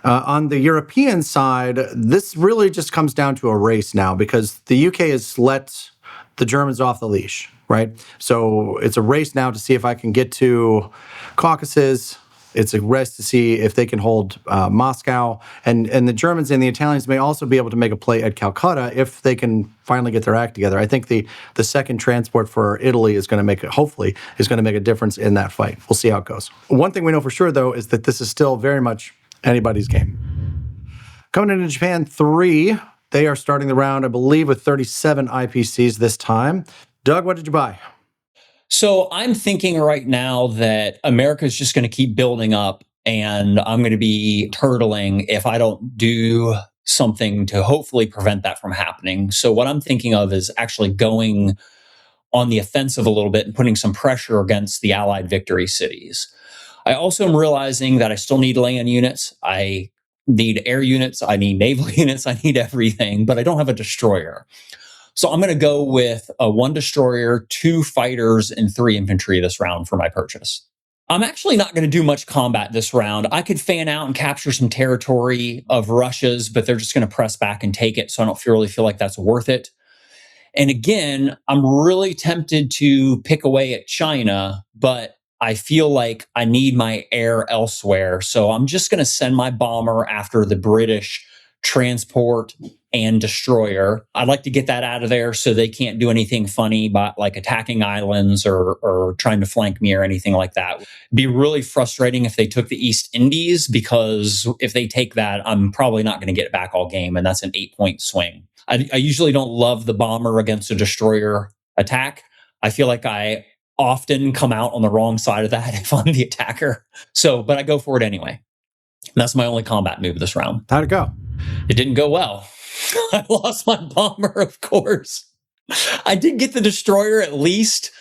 On the European side, this really just comes down to a race now because the UK has let the Germans off the leash, right? So it's a race now to see if I can get to Caucasus. It's a race to see if they can hold Moscow. And the Germans and the Italians may also be able to make a play at Calcutta if they can finally get their act together. I think the second transport for Italy is going to make a difference in that fight. We'll see how it goes. One thing we know for sure, though, is that this is still very much anybody's game. Coming into Japan 3, they are starting the round, I believe, with 37 IPCs this time. Doug, what did you buy? So I'm thinking right now that America is just going to keep building up, and I'm going to be turtling if I don't do something to hopefully prevent that from happening. So what I'm thinking of is actually going on the offensive a little bit and putting some pressure against the Allied victory cities. I also am realizing that I still need land units. I need air units. I need naval units. I need everything, but I don't have a destroyer. So I'm going to go with 1 destroyer, 2 fighters, and 3 infantry this round for my purchase. I'm actually not going to do much combat this round. I could fan out and capture some territory of Russia's, but they're just going to press back and take it, so I don't really feel like that's worth it. And again, I'm really tempted to pick away at China, but I feel like I need my air elsewhere. So I'm just going to send my bomber after the British transport and destroyer. I'd like to get that out of there so they can't do anything funny by like attacking islands or trying to flank me or anything like that. It'd be really frustrating if they took the East Indies, because if they take that, I'm probably not going to get it back all game, and that's an 8-point swing. I usually don't love the bomber against a destroyer attack. I feel like I often come out on the wrong side of that if I'm the attacker. But I go for it anyway. And that's my only combat move this round. How'd it go? It didn't go well. I lost my bomber, of course. I did get the destroyer at least,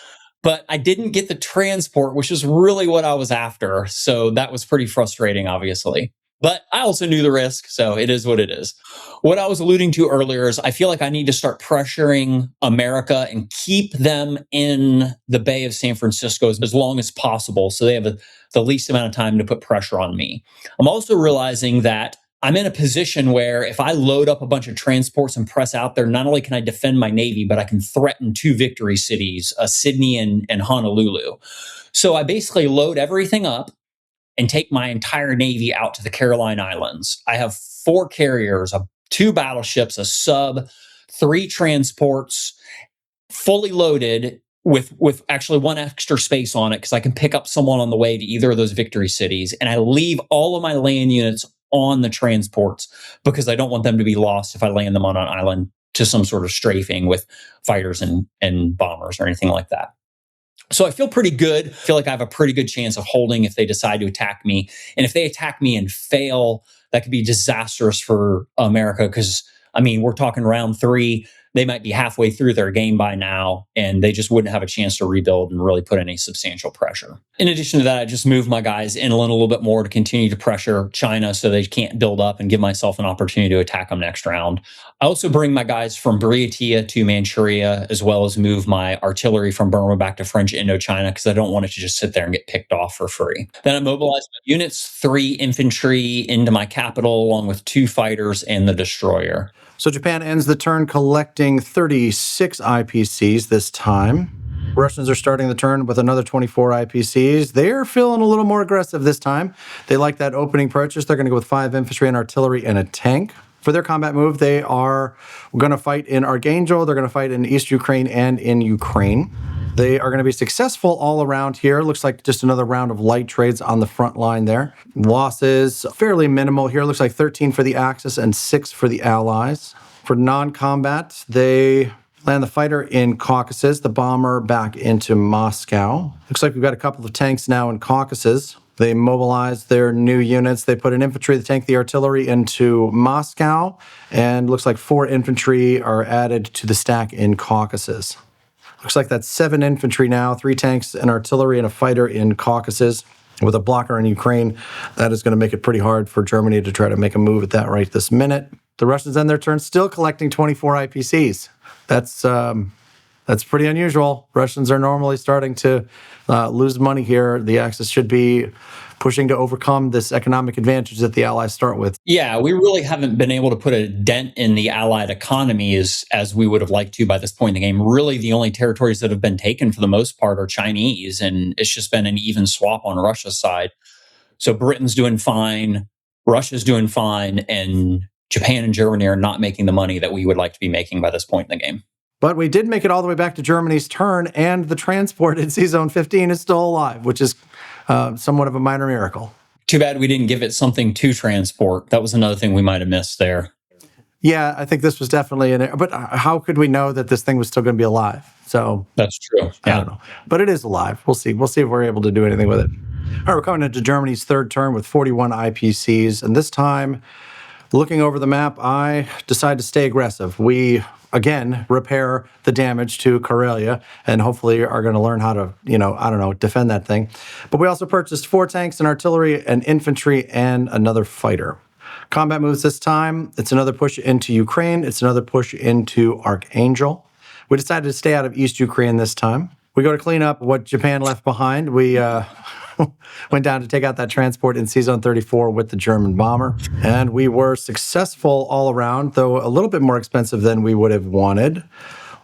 but I didn't get the transport, which is really what I was after. So that was pretty frustrating, obviously. But I also knew the risk, so it is what it is. What I was alluding to earlier is I feel like I need to start pressuring America and keep them in the Bay of San Francisco as long as possible, so they have the least amount of time to put pressure on me. I'm also realizing that I'm in a position where if I load up a bunch of transports and press out there, not only can I defend my Navy, but I can threaten 2 victory cities, Sydney and Honolulu. So I basically load everything up and take my entire Navy out to the Caroline Islands. I have 4 carriers, 2 battleships, a sub, 3 transports, fully loaded with actually 1 extra space on it because I can pick up someone on the way to either of those victory cities. And I leave all of my land units on the transports because I don't want them to be lost if I land them on an island to some sort of strafing with fighters and bombers or anything like that. So I feel pretty good. I feel like I have a pretty good chance of holding if they decide to attack me. And if they attack me and fail, that could be disastrous for America because, I mean, we're talking round 3. They might be halfway through their game by now, and they just wouldn't have a chance to rebuild and really put any substantial pressure. In addition to that, I just moved my guys inland a little bit more to continue to pressure China so they can't build up and give myself an opportunity to attack them next round. I also bring my guys from Buryatia to Manchuria, as well as move my artillery from Burma back to French Indochina because I don't want it to just sit there and get picked off for free. Then I mobilize my units, 3 infantry into my capital, along with 2 fighters and the destroyer. So Japan ends the turn collecting 36 IPCs this time. Russians are starting the turn with another 24 IPCs. They're feeling a little more aggressive this time. They like that opening purchase. They're going to go with 5 infantry and artillery and a tank. For their combat move, they are going to fight in Archangel. They're going to fight in East Ukraine and in Ukraine. They are going to be successful all around here. Looks like just another round of light trades on the front line there. Losses fairly minimal here. Looks like 13 for the Axis and 6 for the Allies. For non-combat, they land the fighter in Caucasus, the bomber back into Moscow. Looks like we've got a couple of tanks now in Caucasus. They mobilize their new units. They put an infantry, the tank, the artillery into Moscow. And looks like 4 infantry are added to the stack in Caucasus. Looks like that's 7 infantry now, 3 tanks, an artillery, and a fighter in Caucasus. With a blocker in Ukraine, that is going to make it pretty hard for Germany to try to make a move at that right this minute. The Russians end their turn still collecting 24 IPCs. That's pretty unusual. Russians are normally starting to lose money here. The Axis should be pushing to overcome this economic advantage that the Allies start with. Yeah, we really haven't been able to put a dent in the Allied economy as we would have liked to by this point in the game. Really, the only territories that have been taken for the most part are Chinese, and it's just been an even swap on Russia's side. So Britain's doing fine, Russia's doing fine, and Japan and Germany are not making the money that we would like to be making by this point in the game. But we did make it all the way back to Germany's turn, and the transport in C-Zone 15 is still alive, which is somewhat of a minor miracle. Too bad we didn't give it something to transport. That was another thing we might have missed there. Yeah, I think this was definitely in it. But how could we know that this thing was still going to be alive? So that's true. I don't know. But it is alive. We'll see. We'll see if we're able to do anything with it. All right, we're coming into Germany's third turn with 41 IPCs. And this time, looking over the map, I decide to stay aggressive. We, again, repair the damage to Karelia and hopefully are going to learn how to, defend that thing. But we also purchased 4 tanks, an artillery, an infantry, and another fighter. Combat moves this time. It's another push into Ukraine. It's another push into Archangel. We decided to stay out of East Ukraine this time. We go to clean up what Japan left behind. We went down to take out that transport in C-Zone 34 with the German bomber. And we were successful all around, though a little bit more expensive than we would have wanted.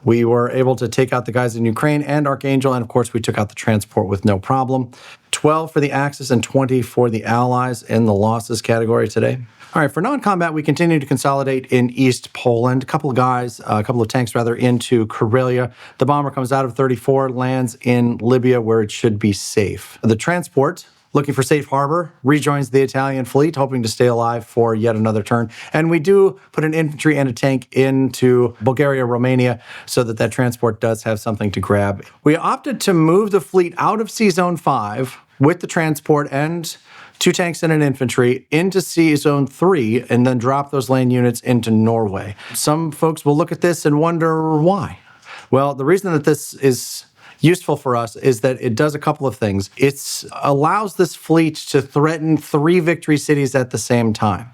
We were able to take out the guys in Ukraine and Archangel, and of course we took out the transport with no problem. 12 for the Axis and 20 for the Allies in the losses category today. All right, for non-combat, we continue to consolidate in East Poland. A couple of tanks into Karelia. The bomber comes out of 34, lands in Libya where it should be safe. The transport, looking for safe harbor, rejoins the Italian fleet, hoping to stay alive for yet another turn. And we do put an infantry and a tank into Bulgaria, Romania, so that transport does have something to grab. We opted to move the fleet out of C-Zone 5 with the transport and 2 tanks and an infantry into C-Zone 3 and then drop those land units into Norway. Some folks will look at this and wonder why. Well, the reason that this is useful for us is that it does a couple of things. It allows this fleet to threaten 3 victory cities at the same time.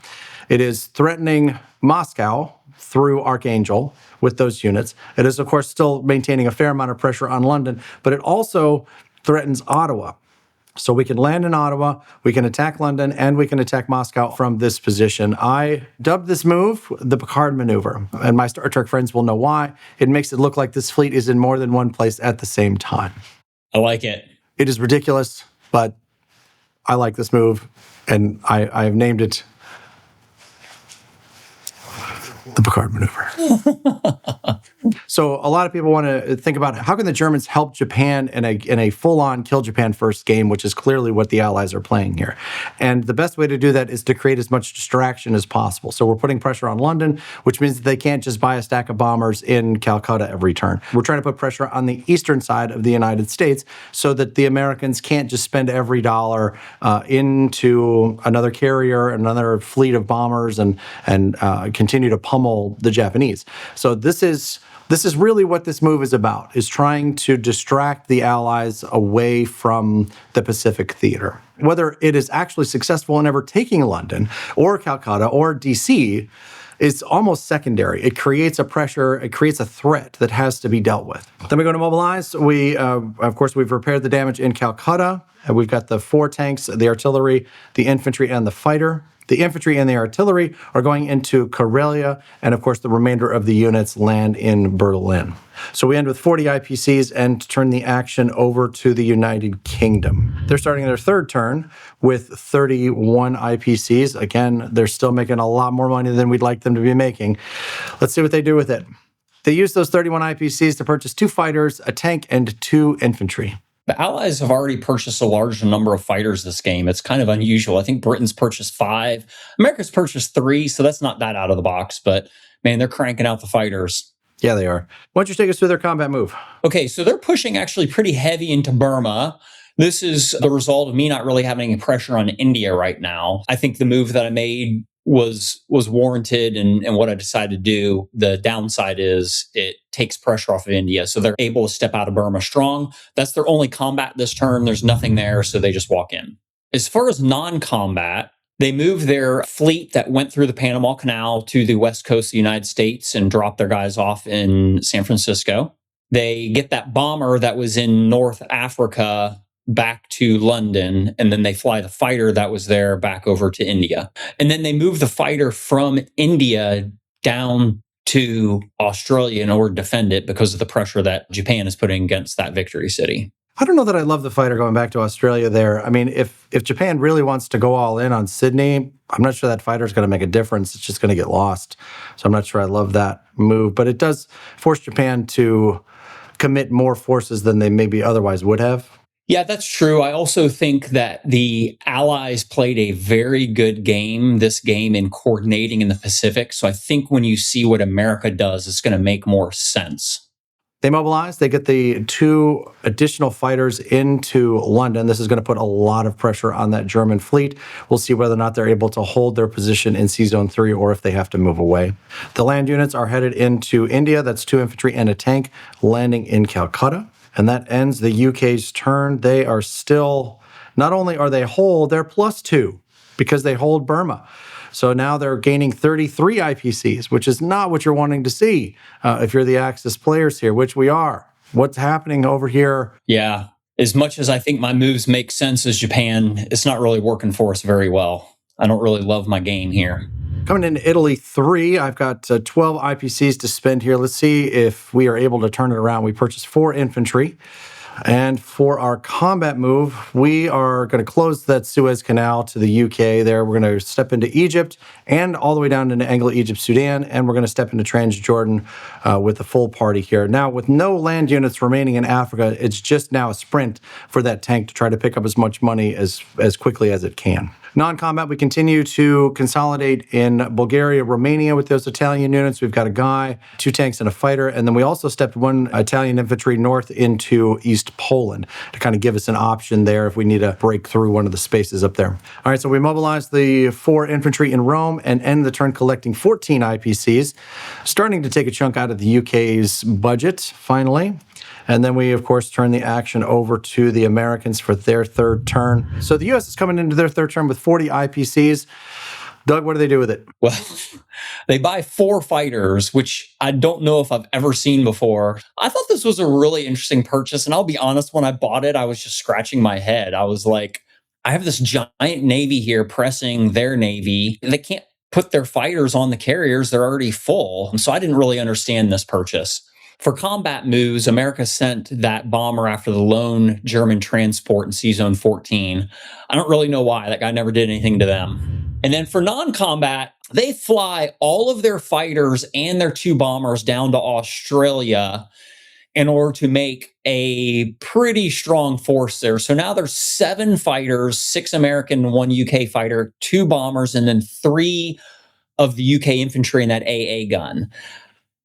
It is threatening Moscow through Archangel with those units. It is, of course, still maintaining a fair amount of pressure on London, but it also threatens Ottawa. So we can land in Ottawa, we can attack London, and we can attack Moscow from this position. I dubbed this move the Picard maneuver, and my Star Trek friends will know why. It makes it look like this fleet is in more than one place at the same time. I like it. It is ridiculous, but I like this move, and I have named it the Picard maneuver. So a lot of people want to think about how can the Germans help Japan in a full-on kill Japan first game, which is clearly what the Allies are playing here. And the best way to do that is to create as much distraction as possible. So we're putting pressure on London, which means that they can't just buy a stack of bombers in Calcutta every turn. We're trying to put pressure on the eastern side of the United States so that the Americans can't just spend every dollar into another carrier, another fleet of bombers, and continue to pummel the Japanese. So this is really what this move is about, is trying to distract the Allies away from the Pacific theater. Whether it is actually successful in ever taking London or Calcutta or DC is almost secondary. It creates a pressure, it creates a threat that has to be dealt with. Then we go to mobilize. Of course, we've repaired the damage in Calcutta. We've got the 4 tanks, the artillery, the infantry, and the fighter. The infantry and the artillery are going into Karelia, and of course the remainder of the units land in Berlin. So we end with 40 IPCs and turn the action over to the United Kingdom. They're starting their third turn with 31 IPCs. Again, they're still making a lot more money than we'd like them to be making. Let's see what they do with it. They use those 31 IPCs to purchase 2 fighters, a tank, and 2 infantry. The Allies have already purchased a large number of fighters this game. It's kind of unusual. I think Britain's purchased 5. America's purchased 3, so that's not that out of the box. But, man, they're cranking out the fighters. Yeah, they are. Why don't you take us through their combat move? Okay, so they're pushing actually pretty heavy into Burma. This is the result of me not really having any pressure on India right now. I think the move that I made was warranted and what I decided to do. The downside is it takes pressure off of India, so they're able to step out of Burma strong. That's their only combat this turn. There's nothing there, so they just walk in. As far as non-combat, they moved their fleet that went through the Panama Canal to the west coast of the United States and dropped their guys off in San Francisco. They get that bomber that was in North Africa back to London, and then they fly the fighter that was there back over to India. And then they move the fighter from India down to Australia in order to defend it because of the pressure that Japan is putting against that victory city. I don't know that I love the fighter going back to Australia there. I mean, if Japan really wants to go all in on Sydney, I'm not sure that fighter is going to make a difference. It's just going to get lost. So I'm not sure I love that move. But it does force Japan to commit more forces than they maybe otherwise would have. Yeah, that's true. I also think that the Allies played a very good game, this game, in coordinating in the Pacific. So I think when you see what America does, it's going to make more sense. They mobilize. They get the 2 additional fighters into London. This is going to put a lot of pressure on that German fleet. We'll see whether or not they're able to hold their position in Sea Zone 3 or if they have to move away. The land units are headed into India. That's 2 infantry and a tank landing in Calcutta. And that ends the UK's turn. They are still, not only are they whole, they're +2 because they hold Burma. So now they're gaining 33 IPCs, which is not what you're wanting to see if you're the Axis players here, which we are. What's happening over here? Yeah. As much as I think my moves make sense as Japan, it's not really working for us very well. I don't really love my game here. Coming into Italy 3, I've got 12 IPCs to spend here. Let's see if we are able to turn it around. We purchased 4 infantry. And for our combat move, we are going to close that Suez Canal to the UK there. We're going to step into Egypt and all the way down into Anglo-Egypt, Sudan, and we're going to step into Transjordan with the full party here. Now, with no land units remaining in Africa, it's just now a sprint for that tank to try to pick up as much money as quickly as it can. Non-combat, we continue to consolidate in Bulgaria, Romania with those Italian units. We've got a guy, 2 tanks, and a fighter. And then we also stepped 1 Italian infantry north into East Poland to kind of give us an option there if we need to break through one of the spaces up there. All right, so we mobilized the 4 infantry in Rome and end the turn collecting 14 IPCs, starting to take a chunk out of the UK's budget, finally. And then we, of course, turn the action over to the Americans for their third turn. So the U.S. is coming into their third turn with 40 IPCs. Doug, what do they do with it? Well, they buy 4 fighters, which I don't know if I've ever seen before. I thought this was a really interesting purchase. And I'll be honest, when I bought it, I was just scratching my head. I was like, I have this giant Navy here pressing their Navy. They can't put their fighters on the carriers. They're already full. So I didn't really understand this purchase. For combat moves, America sent that bomber after the lone German transport in Sea Zone 14. I don't really know why. That guy never did anything to them. And then for non-combat, They fly all of their fighters and their two bombers down to Australia in order to make a pretty strong force there. So now there's 7 fighters, 6 American, 1 UK fighter, 2 bombers, and then 3 of the UK infantry in that AA gun.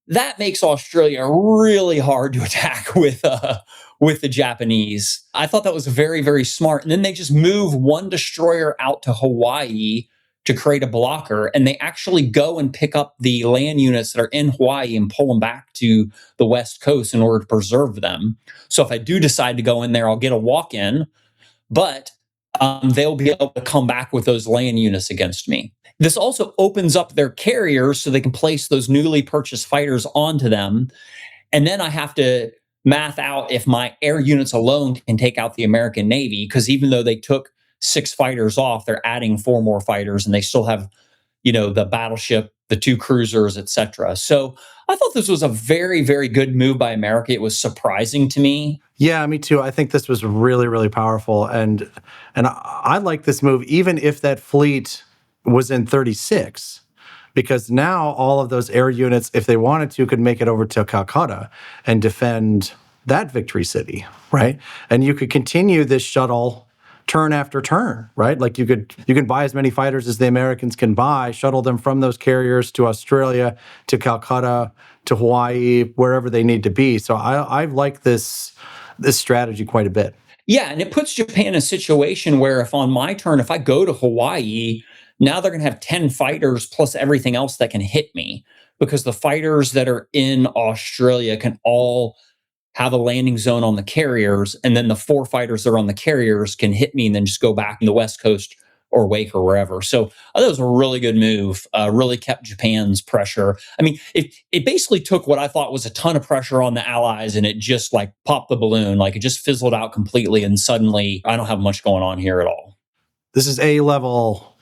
That makes Australia really hard to attack with the Japanese. I thought that was very, very smart. And then they just move 1 destroyer out to Hawaii to create a blocker, and they actually go and pick up the land units that are in Hawaii and pull them back to the West Coast in order to preserve them. So if I do decide to go in there, I'll get a walk in, but they'll be able to come back with those land units against me. This also opens up their carriers so they can place those newly purchased fighters onto them. And then I have to math out if my air units alone can take out the American Navy, because even though they took 6 fighters off, they're adding 4 more fighters, and they still have, the battleship, the 2 cruisers, etc. So I thought this was a very, very good move by America. It was surprising to me. Yeah, me too. I think this was really, really powerful, and I like this move, even if that fleet was in 36, because now all of those air units, if they wanted to, could make it over to Calcutta and defend that victory city, right? And you could continue this shuttle turn after turn, right? Like you can buy as many fighters as the Americans can buy, shuttle them from those carriers to Australia, to Calcutta, to Hawaii, wherever they need to be. So I like this strategy quite a bit. Yeah, and it puts Japan in a situation where if on my turn, if I go to Hawaii, now they're going to have 10 fighters plus everything else that can hit me, because the fighters that are in Australia can all have a landing zone on the carriers, and then the 4 fighters that are on the carriers can hit me and then just go back in the West Coast or Wake or wherever. So I thought it was a really good move, really kept Japan's pressure. I mean, it basically took what I thought was a ton of pressure on the Allies, and it just like popped the balloon. Like it just fizzled out completely, and suddenly I don't have much going on here at all. This is A-level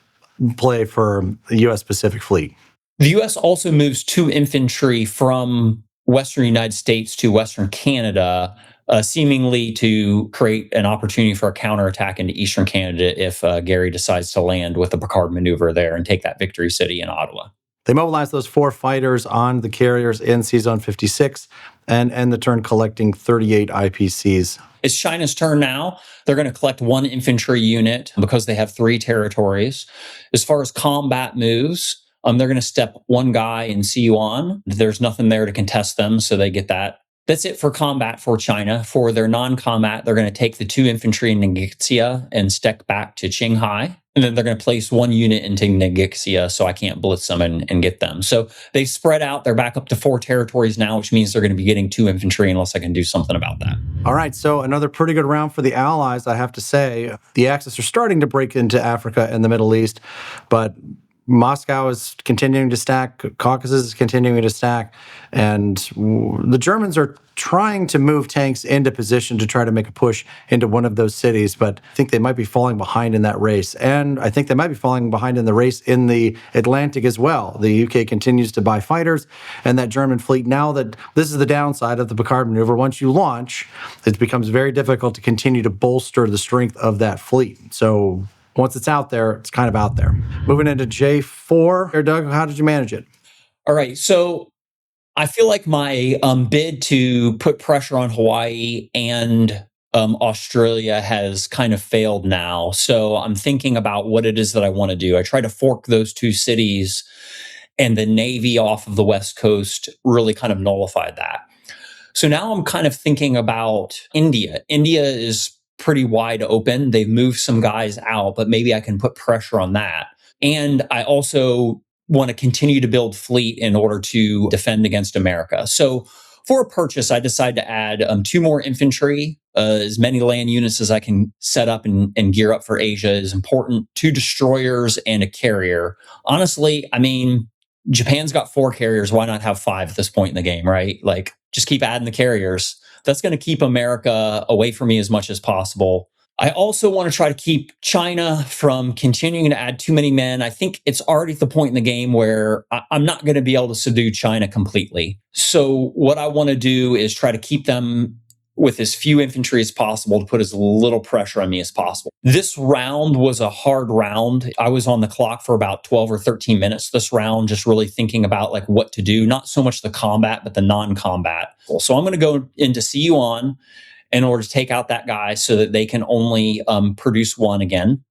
play for the U.S. Pacific Fleet. The U.S. also moves 2 infantry from Western United States to Western Canada, seemingly to create an opportunity for a counterattack into Eastern Canada if Gary decides to land with the Picard maneuver there and take that victory city in Ottawa. They mobilize those 4 fighters on the carriers in C-Zone 56 and end the turn collecting 38 IPCs. It's China's turn now. They're going to collect 1 infantry unit because they have 3 territories. As far as combat moves, they're going to step 1 guy in Siuan. There's nothing there to contest them, so they get that. That's it for combat for China. For their non-combat, they're going to take the 2 infantry in Ningxia and stick back to Qinghai. And then they're going to place 1 unit into Ningxia so I can't blitz them and get them. So they spread out. They're back up to 4 territories now, which means they're going to be getting 2 infantry unless I can do something about that. All right, so another pretty good round for the Allies, I have to say. The Axis are starting to break into Africa and the Middle East, but Moscow is continuing to stack, Caucasus is continuing to stack, and the Germans are trying to move tanks into position to try to make a push into one of those cities, but I think they might be falling behind in that race. And I think they might be falling behind in the race in the Atlantic as well. The UK continues to buy fighters, and that German fleet, now that this is the downside of the Picard maneuver, once you launch, it becomes very difficult to continue to bolster the strength of that fleet. So once it's out there, it's kind of out there. Moving into J4, Doug, how did you manage it? All right, so I feel like my bid to put pressure on Hawaii and Australia has kind of failed now. So I'm thinking about what it is that I want to do. I try to fork those 2 cities, and the Navy off of the West Coast really kind of nullified that. So now I'm kind of thinking about India. India is pretty wide open. They've moved some guys out, but maybe I can put pressure on that. And I also want to continue to build fleet in order to defend against America. So for a purchase, I decided to add 2 more infantry. As many land units as I can set up and gear up for Asia is important. 2 destroyers and a carrier. Honestly, I mean, Japan's got 4 carriers. Why not have 5 at this point in the game, right? Like, just keep adding the carriers. That's going to keep America away from me as much as possible. I also want to try to keep China from continuing to add too many men. I think it's already at the point in the game where I'm not going to be able to subdue China completely. So what I want to do is try to keep them with as few infantry as possible to put as little pressure on me as possible. This round was a hard round. I was on the clock for about 12 or 13 minutes this round, just really thinking about like what to do, not so much the combat, but the non-combat. So I'm going to go into CU on in order to take out that guy so that they can only produce one again.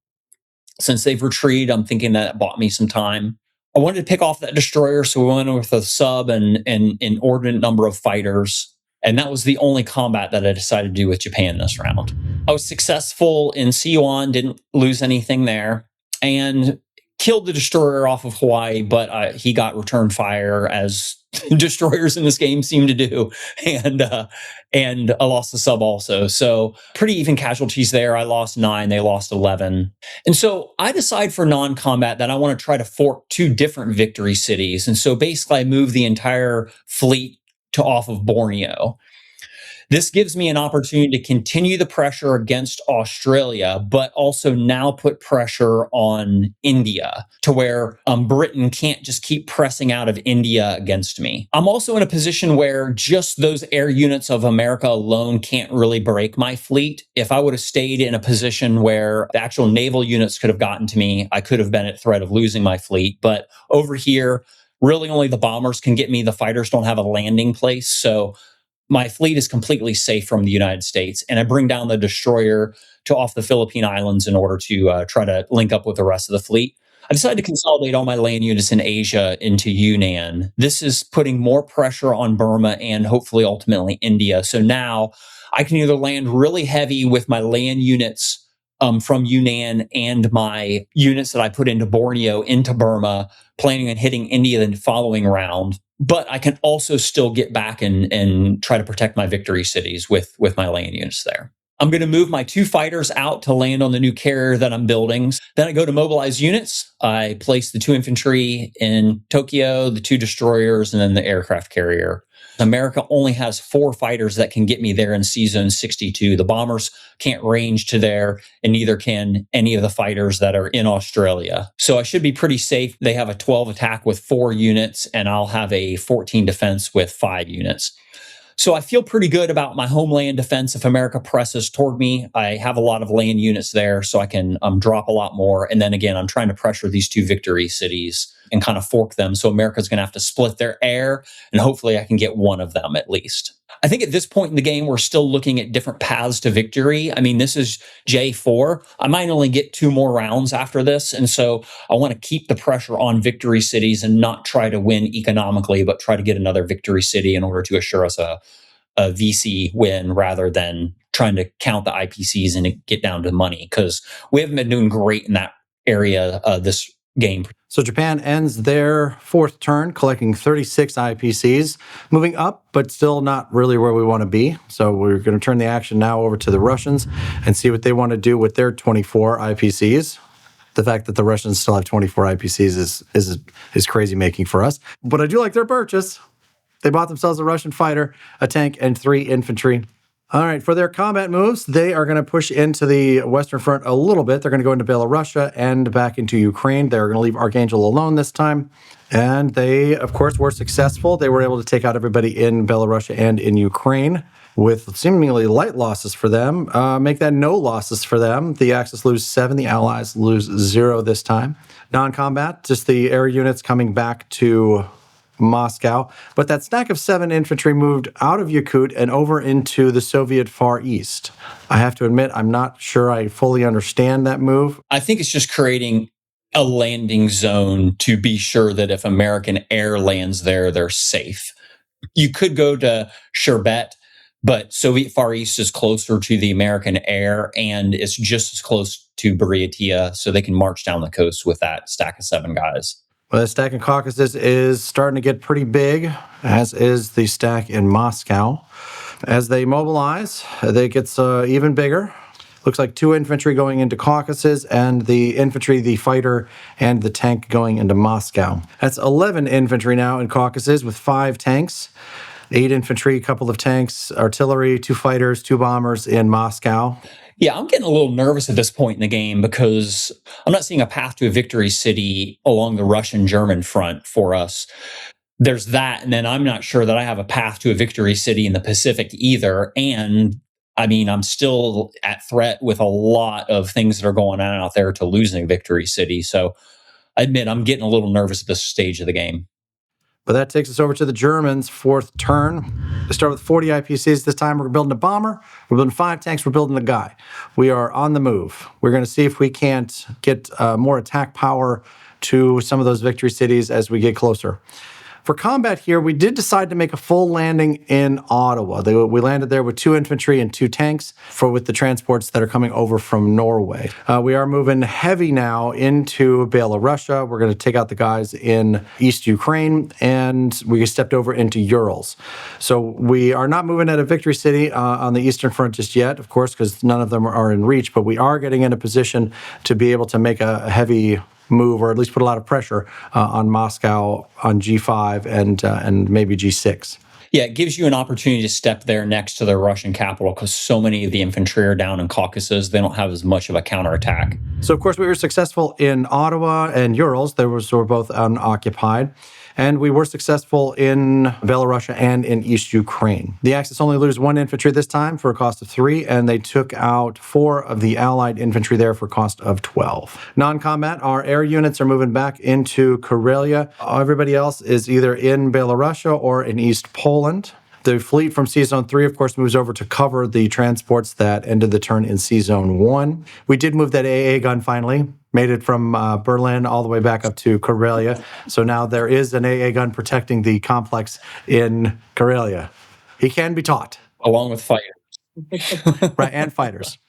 Since they've retreated, I'm thinking that bought me some time. I wanted to pick off that destroyer, so we went with a sub and an inordinate number of fighters. And that was the only combat that I decided to do with Japan this round. I was successful in Siuan, didn't lose anything there, and killed the destroyer off of Hawaii, but he got return fire as destroyers in this game seem to do, and I lost the sub also. So pretty even casualties there. I lost 9, they lost 11. And so I decide for non-combat that I want to try to fork 2 different victory cities. And so basically I move the entire fleet to off of Borneo. This gives me an opportunity to continue the pressure against Australia, but also now put pressure on India to where Britain can't just keep pressing out of India against me. I'm also in a position where just those air units of America alone can't really break my fleet. If I would have stayed in a position where the actual naval units could have gotten to me, I could have been at threat of losing my fleet. But over here, really only the bombers can get me. The fighters don't have a landing place. So my fleet is completely safe from the United States. And I bring down the destroyer to off the Philippine Islands in order to try to link up with the rest of the fleet. I decided to consolidate all my land units in Asia into Yunnan. This is putting more pressure on Burma and hopefully ultimately India. So now I can either land really heavy with my land units from Yunnan and my units that I put into Borneo into Burma, planning on hitting India the following round. But I can also still get back and try to protect my victory cities with my land units there. I'm going to move my 2 fighters out to land on the new carrier that I'm building. Then I go to mobilize units. I place the 2 infantry in Tokyo, the 2 destroyers, and then the aircraft carrier. America only has 4 fighters that can get me there in Zone 62. The bombers can't range to there, and neither can any of the fighters that are in Australia. So I should be pretty safe. They have a 12 attack with 4 units, and I'll have a 14 defense with 5 units. So I feel pretty good about my homeland defense. If America presses toward me, I have a lot of land units there, so I can drop a lot more. And then again, I'm trying to pressure these 2 victory cities and kind of fork them. So America's going to have to split their air, and hopefully I can get one of them at least. I think at this point in the game, we're still looking at different paths to victory. I mean, this is J4. I might only get 2 more rounds after this. And so I want to keep the pressure on victory cities and not try to win economically, but try to get another victory city in order to assure us a VC win rather than trying to count the IPCs and get down to money, because we haven't been doing great in that area this game. So Japan ends their 4th turn, collecting 36 IPCs, moving up, but still not really where we want to be. So we're going to turn the action now over to the Russians and see what they want to do with their 24 IPCs. The fact that the Russians still have 24 IPCs is crazy making for us. But I do like their purchase. They bought themselves a Russian fighter, a tank, and 3 infantry. All right, for their combat moves, they are going to push into the Western Front a little bit. They're going to go into Belarus and back into Ukraine. They're going to leave Archangel alone this time. And they, of course, were successful. They were able to take out everybody in Belarus and in Ukraine with seemingly light losses for them. Make that no losses for them. The Axis lose 7. The Allies lose 0 this time. Non-combat, just the air units coming back to Moscow, but that stack of 7 infantry moved out of Yakut and over into the Soviet Far East. I have to admit, I'm not sure I fully understand that move. I think it's just creating a landing zone to be sure that if American air lands there, they're safe. You could go to Sherbet, but Soviet Far East is closer to the American air, and it's just as close to Buryatia, so they can march down the coast with that stack of 7 guys. Well, the stack in Caucasus is starting to get pretty big, as is the stack in Moscow. As they mobilize, it gets even bigger. Looks like 2 infantry going into Caucasus, and the infantry, the fighter, and the tank going into Moscow. That's 11 infantry now in Caucasus with 5 tanks, 8 infantry, a couple of tanks, artillery, 2 fighters, 2 bombers in Moscow. Yeah, I'm getting a little nervous at this point in the game because I'm not seeing a path to a victory city along the Russian-German front for us. there's that. And then I'm not sure that I have a path to a victory city in the Pacific either. And I mean, I'm still at threat with a lot of things that are going on out there to losing victory city. So I admit I'm getting a little nervous at this stage of the game. But that takes us over to the Germans' fourth turn. They start with 40 IPCs. This time we're building a bomber, we're building 5 tanks, we're building a guy. We are on the move. We're going to see if we can't get more attack power to some of those victory cities as we get closer. For combat here, we did decide to make a full landing in Ottawa. We landed there with 2 infantry and 2 tanks with the transports that are coming over from Norway. We are moving heavy now into Belarus. We're going to take out the guys in East Ukraine, and we stepped over into Urals. So we are not moving at a victory city on the Eastern Front just yet, of course, because none of them are in reach, but we are getting in a position to be able to make a heavy move, or at least put a lot of pressure on Moscow on G5 and maybe G6. Yeah, it gives you an opportunity to step there next to the Russian capital because so many of the infantry are down in Caucasus. They don't have as much of a counterattack. So, of course, we were successful in Ottawa and Urals. They were both unoccupied. And we were successful in Belarus and in East Ukraine. The Axis only lose 1 infantry this time for a cost of 3, and they took out 4 of the Allied infantry there for a cost of 12. Non-combat, our air units are moving back into Karelia. Everybody else is either in Belarus or in East Poland. The fleet from C-Zone 3, of course, moves over to cover the transports that ended the turn in C-Zone 1. We did move that AA gun finally. Made it from Berlin all the way back up to Karelia. So now there is an AA gun protecting the complex in Karelia. He can be taught. Along with fighters. Right, and fighters.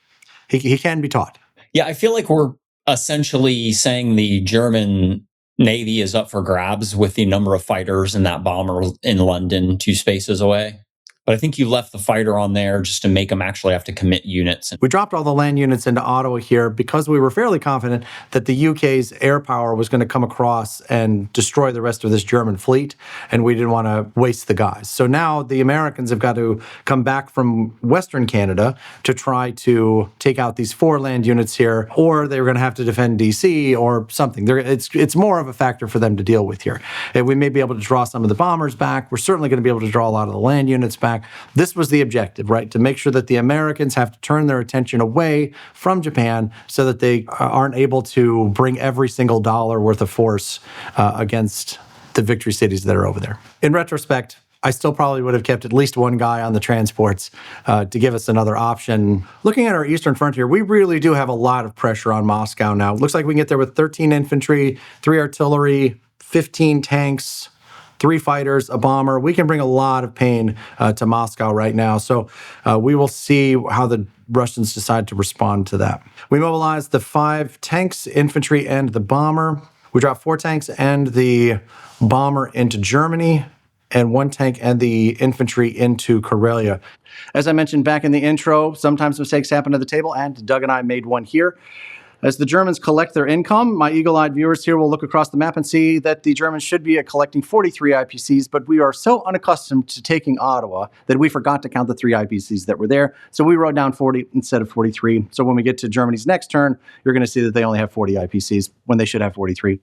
He can be taught. Yeah, I feel like we're essentially saying the German Navy is up for grabs with the number of fighters in that bomber in London 2 spaces away. But I think you left the fighter on there just to make them actually have to commit units. We dropped all the land units into Ottawa here because we were fairly confident that the UK's air power was going to come across and destroy the rest of this German fleet, and we didn't want to waste the guys. So now the Americans have got to come back from Western Canada to try to take out these 4 land units here, or they were going to have to defend DC or something. It's more of a factor for them to deal with here. And we may be able to draw some of the bombers back. We're certainly going to be able to draw a lot of the land units back. This was the objective, right? To make sure that the Americans have to turn their attention away from Japan so that they aren't able to bring every single dollar worth of force against the victory cities that are over there. In retrospect, I still probably would have kept at least 1 guy on the transports to give us another option. Looking at our eastern frontier, we really do have a lot of pressure on Moscow now. It looks like we can get there with 13 infantry, 3 artillery, 15 tanks, 3 fighters, a bomber. We can bring a lot of pain to Moscow right now. So we will see how the Russians decide to respond to that. We mobilized the 5 tanks, infantry, and the bomber. We dropped 4 tanks and the bomber into Germany, and 1 tank and the infantry into Karelia. As I mentioned back in the intro, sometimes mistakes happen at the table, and Doug and I made one here. As the Germans collect their income, my eagle-eyed viewers here will look across the map and see that the Germans should be collecting 43 IPCs, but we are so unaccustomed to taking Ottawa that we forgot to count the 3 IPCs that were there. So we wrote down 40 instead of 43. So when we get to Germany's next turn, you're going to see that they only have 40 IPCs when they should have 43.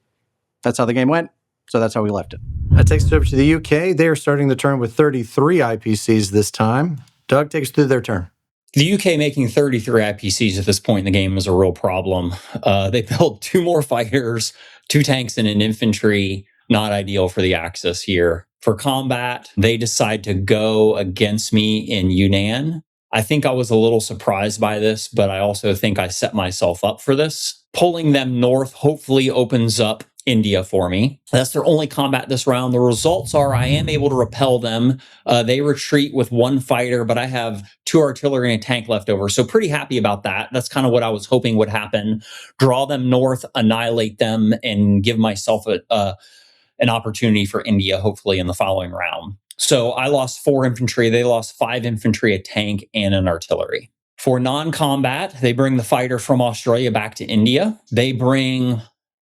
That's how the game went. So that's how we left it. That takes us over to the UK. They are starting the turn with 33 IPCs this time. Doug, take us through their turn. The UK making 33 IPCs at this point in the game is a real problem. They built 2 more fighters, 2 tanks, and an infantry. Not ideal for the Axis here. For combat, they decide to go against me in Yunnan. I think I was a little surprised by this, but I also think I set myself up for this. Pulling them north hopefully opens up India for me. That's their only combat this round. The results are I am able to repel them. They retreat with 1 fighter, but I have 2 artillery and a tank left over. So pretty happy about that. That's kind of what I was hoping would happen. Draw them north, annihilate them, and give myself an opportunity for India, hopefully in the following round. So I lost 4 infantry. They lost 5 infantry, a tank, and an artillery. For non-combat, they bring the fighter from Australia back to India. They bring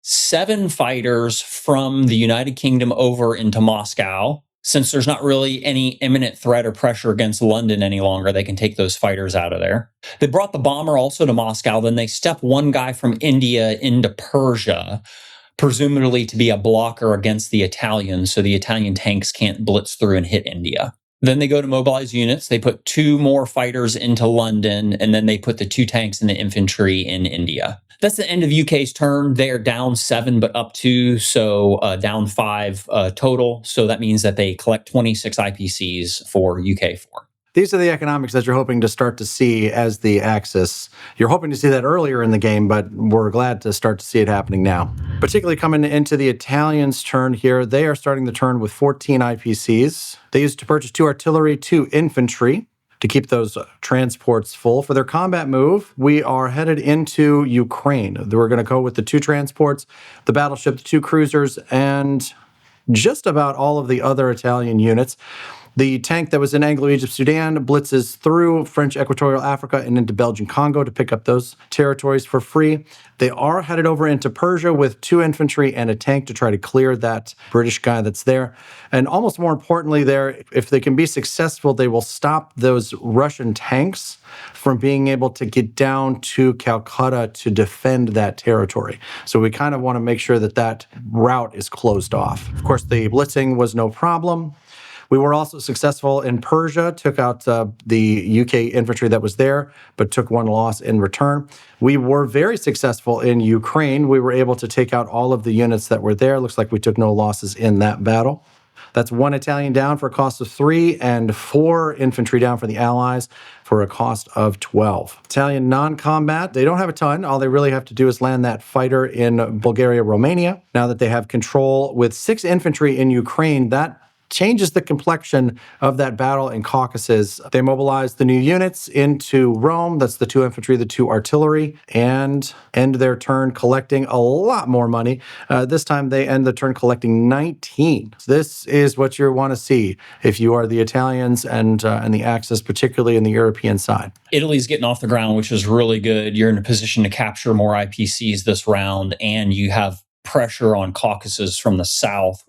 7 fighters from the United Kingdom over into Moscow. Since there's not really any imminent threat or pressure against London any longer, they can take those fighters out of there. They brought the bomber also to Moscow. Then they step 1 guy from India into Persia. presumably to be a blocker against the Italians, so the Italian tanks can't blitz through and hit India. Then they go to mobilize units. They put 2 more fighters into London, and then they put the 2 tanks and the infantry in India. That's the end of UK's turn. They are down 7, but up 2, so down 5 total. So that means that they collect 26 IPCs for UK 4. These are the economics that you're hoping to start to see as the Axis. You're hoping to see that earlier in the game, but we're glad to start to see it happening now. Particularly coming into the Italians' turn here, they are starting the turn with 14 IPCs. They used to purchase 2 artillery, 2 infantry to keep those transports full. For their combat move, we are headed into Ukraine. We're going to go with the 2 transports, the battleship, the 2 cruisers, and just about all of the other Italian units. The tank that was in Anglo-Egypt, Sudan, blitzes through French Equatorial Africa and into Belgian Congo to pick up those territories for free. They are headed over into Persia with 2 infantry and a tank to try to clear that British guy that's there. And almost more importantly there, if they can be successful, they will stop those Russian tanks from being able to get down to Calcutta to defend that territory. So we kind of want to make sure that that route is closed off. Of course, the blitzing was no problem. We were also successful in Persia, took out the UK infantry that was there, but took 1 loss in return. We were very successful in Ukraine. We were able to take out all of the units that were there. Looks like we took no losses in that battle. That's 1 Italian down for a cost of 3 and 4 infantry down for the Allies for a cost of 12. Italian non-combat, they don't have a ton. All they really have to do is land that fighter in Bulgaria, Romania. Now that they have control with 6 infantry in Ukraine, that changes the complexion of that battle in Caucasus. They mobilize the new units into Rome. That's the 2 infantry, the 2 artillery, and end their turn collecting a lot more money. This time they end the turn collecting 19. This is what you want to see if you are the Italians and the Axis, particularly in the European side. Italy's getting off the ground, which is really good. You're in a position to capture more IPCs this round, and you have pressure on Caucasus from the south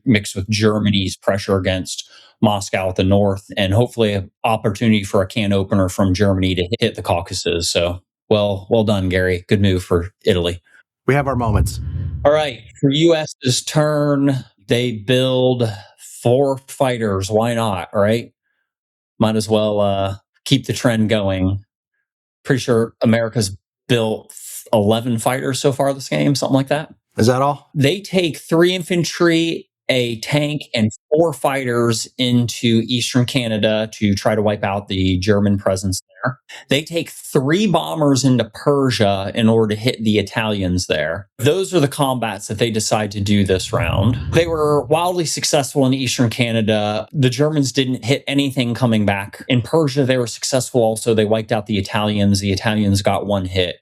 mixed with Germany's pressure against Moscow at the north, and hopefully an opportunity for a can opener from Germany to hit the Caucasus. So well done, Gary. Good move for Italy. We have our moments. All right, for US's turn, they build 4 fighters. Why not, right? Might as well keep the trend going. Pretty sure America's built 11 fighters so far this game, something like that. Is that all? They take 3 infantry, a tank, and 4 fighters into eastern Canada to try to wipe out the German presence there. They take 3 bombers into Persia in order to hit the Italians there. Those are the combats that they decide to do this round. They were wildly successful in eastern Canada. The Germans didn't hit anything coming back. In Persia, they were successful also. They wiped out the Italians. The Italians got 1 hit.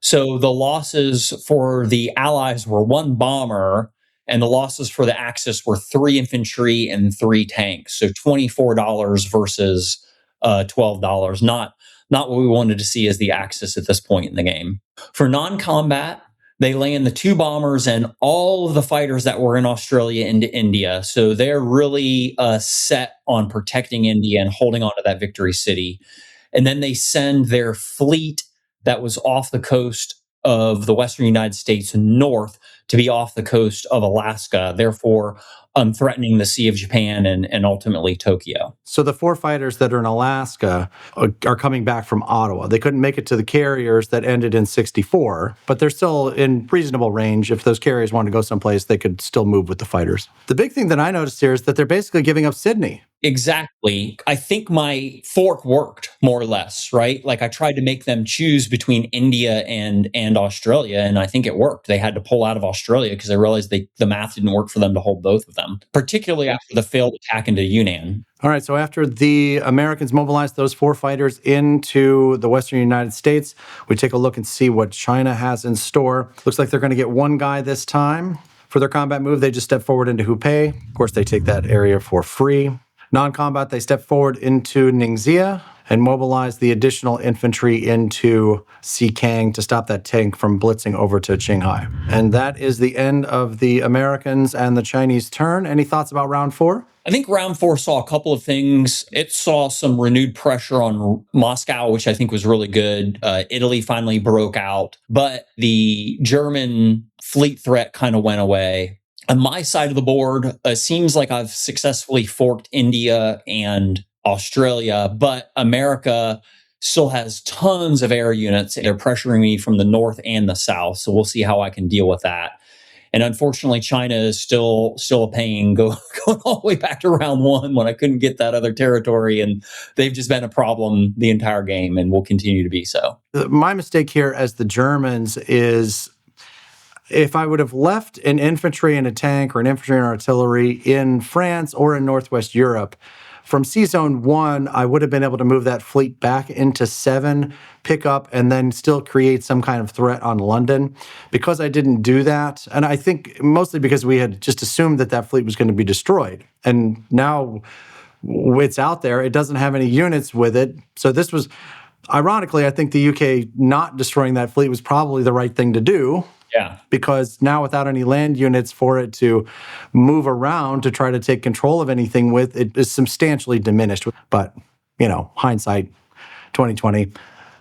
So the losses for the Allies were 1 bomber, and the losses for the Axis were 3 infantry and 3 tanks. So $24 versus $12. Not what we wanted to see as the Axis at this point in the game. For non-combat, they land the 2 bombers and all of the fighters that were in Australia into India. So they're really set on protecting India and holding on to that victory city. And then they send their fleet that was off the coast of the western United States north to be off the coast of Alaska, therefore threatening the Sea of Japan and ultimately Tokyo. So the 4 fighters that are in Alaska are coming back from Ottawa. They couldn't make it to the carriers that ended in 64, but they're still in reasonable range. If those carriers want to go someplace, they could still move with the fighters. The big thing that I noticed here is that they're basically giving up Sydney. Exactly. I think my fork worked more or less, right? Like I tried to make them choose between India and Australia, and I think it worked. They had to pull out of Australia because they realized the math didn't work for them to hold both of them, particularly after the failed attack into Yunnan. All right, so after the Americans mobilized those 4 fighters into the western United States, we take a look and see what China has in store. Looks like they're going to get 1 guy this time. For their combat move, they just step forward into Hubei. Of course, they take that area for free. Non-combat, they step forward into Ningxia and mobilize the additional infantry into Xikang to stop that tank from blitzing over to Qinghai. And that is the end of the Americans and the Chinese turn. Any thoughts about round 4? I think round 4 saw a couple of things. It saw some renewed pressure on Moscow, which I think was really good. Italy finally broke out, but the German fleet threat kind of went away. On my side of the board, it seems like I've successfully forked India and Australia, but America still has tons of air units. They're pressuring me from the north and the south, so we'll see how I can deal with that. And unfortunately, China is still a pain, going all the way back to round one when I couldn't get that other territory, and they've just been a problem the entire game, and will continue to be so. My mistake here as the Germans is if I would have left an infantry and a tank or an infantry and artillery in France or in Northwest Europe, from Sea Zone 1, I would have been able to move that fleet back into 7, pick up, and then still create some kind of threat on London. Because I didn't do that, and I think mostly because we had just assumed that that fleet was going to be destroyed. And now it's out there. It doesn't have any units with it. So this was, ironically, I think the UK not destroying that fleet was probably the right thing to do. Yeah. Because now without any land units for it to move around to try to take control of anything with, it is substantially diminished. But, hindsight, 2020,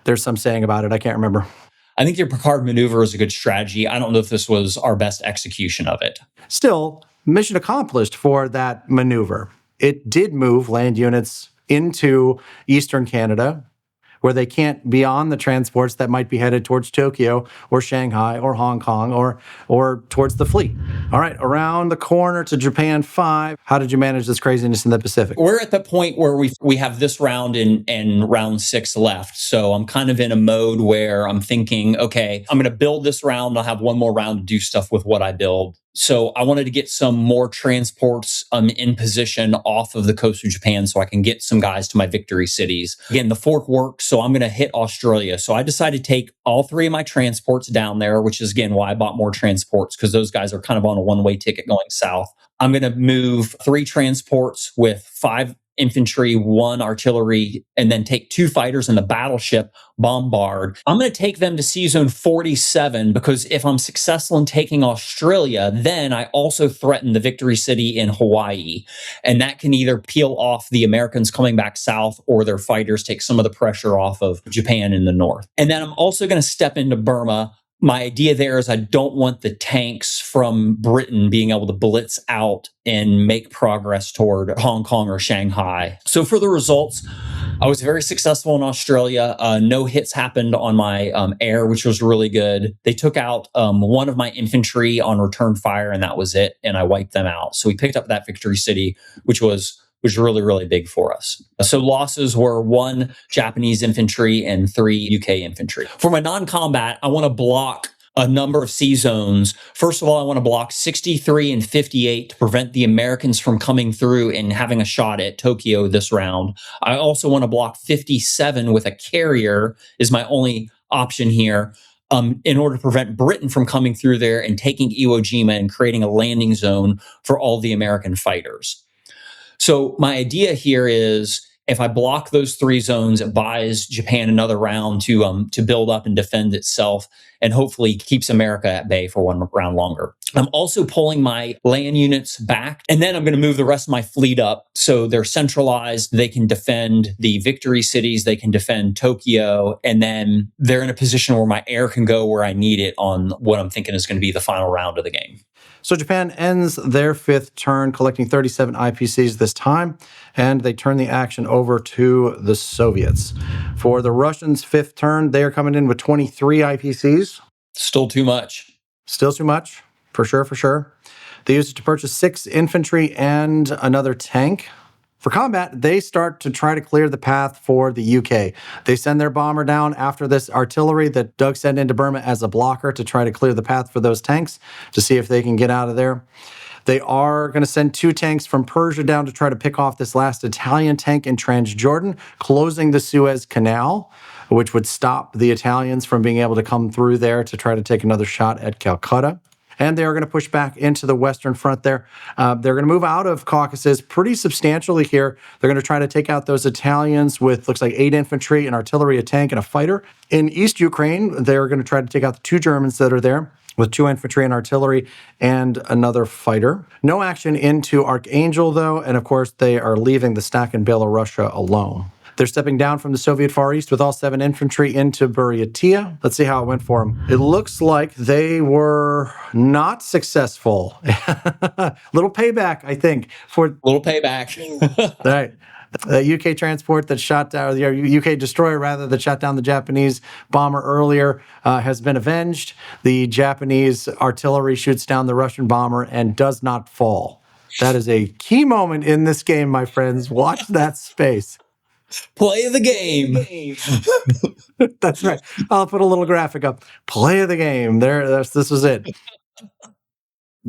there's some saying about it. I can't remember. I think your Picard maneuver is a good strategy. I don't know if this was our best execution of it. Still, mission accomplished for that maneuver. It did move land units into Eastern Canada, where they can't be on the transports that might be headed towards Tokyo or Shanghai or Hong Kong or towards the fleet. All right, around the corner to Japan 5. How did you manage this craziness in the Pacific? We're at the point where we have this round and round 6 left. So I'm kind of in a mode where I'm thinking, okay, I'm going to build this round. I'll have one more round to do stuff with what I build. So I wanted to get some more transports in position off of the coast of Japan so I can get some guys to my victory cities. Again, the fork works, so I'm going to hit Australia. So I decided to take all 3 of my transports down there, which is, again, why I bought more transports, because those guys are kind of on a one-way ticket going south. I'm going to move 3 transports with 5 infantry, 1 artillery, and then take 2 fighters and the battleship bombard. I'm going to take them to Sea Zone 47 because if I'm successful in taking Australia, then I also threaten the victory city in Hawaii. And that can either peel off the Americans coming back south or their fighters, take some of the pressure off of Japan in the north. And then I'm also going to step into Burma. My idea there is I don't want the tanks from Britain being able to blitz out and make progress toward Hong Kong or Shanghai. So for the results, I was very successful in Australia. No hits happened on my air, which was really good. They took out 1 of my infantry on return fire, and that was it. And I wiped them out. So we picked up that victory city, which was really, really big for us. So losses were 1 Japanese infantry and 3 UK infantry. For my non-combat, I want to block a number of sea zones. First of all, I want to block 63 and 58 to prevent the Americans from coming through and having a shot at Tokyo this round. I also want to block 57 with a carrier is my only option here. In order to prevent Britain from coming through there and taking Iwo Jima and creating a landing zone for all the American fighters. So my idea here is if I block those 3 zones, it buys Japan another round to build up and defend itself and hopefully keeps America at bay for 1 round longer. I'm also pulling my land units back, and then I'm going to move the rest of my fleet up so they're centralized. They can defend the victory cities. They can defend Tokyo, and then they're in a position where my air can go where I need it on what I'm thinking is going to be the final round of the game. So Japan ends their 5th turn, collecting 37 IPCs this time, and they turn the action over to the Soviets. For the Russians' 5th turn, they are coming in with 23 IPCs. Still too much. Still too much, for sure. They use it to purchase 6 infantry and another tank. For combat, they start to try to clear the path for the UK. They send their bomber down after this artillery that Doug sent into Burma as a blocker to try to clear the path for those tanks to see if they can get out of there. They are going to send 2 tanks from Persia down to try to pick off this last Italian tank in Transjordan, closing the Suez Canal, which would stop the Italians from being able to come through there to try to take another shot at Calcutta. And they are going to push back into the Western Front there. They're going to move out of Caucasus pretty substantially here. They're going to try to take out those Italians with, looks like 8 infantry, an artillery, a tank, and a fighter. In East Ukraine, they're going to try to take out the 2 Germans that are there with 2 infantry and artillery and another fighter. No action into Archangel, though, and of course, they are leaving the stack in Belorussia alone. They're stepping down from the Soviet Far East with all 7 infantry into Buryatia. Let's see how it went for them. It looks like they were not successful. Little payback, I think, for Little payback. right. The UK transport that shot down, the UK destroyer rather, that shot down the Japanese bomber earlier has been avenged. The Japanese artillery shoots down the Russian bomber and does not fall. That is a key moment in this game, my friends. Watch that space. Play the game. That's right. I'll put a little graphic up. Play the game. This was it.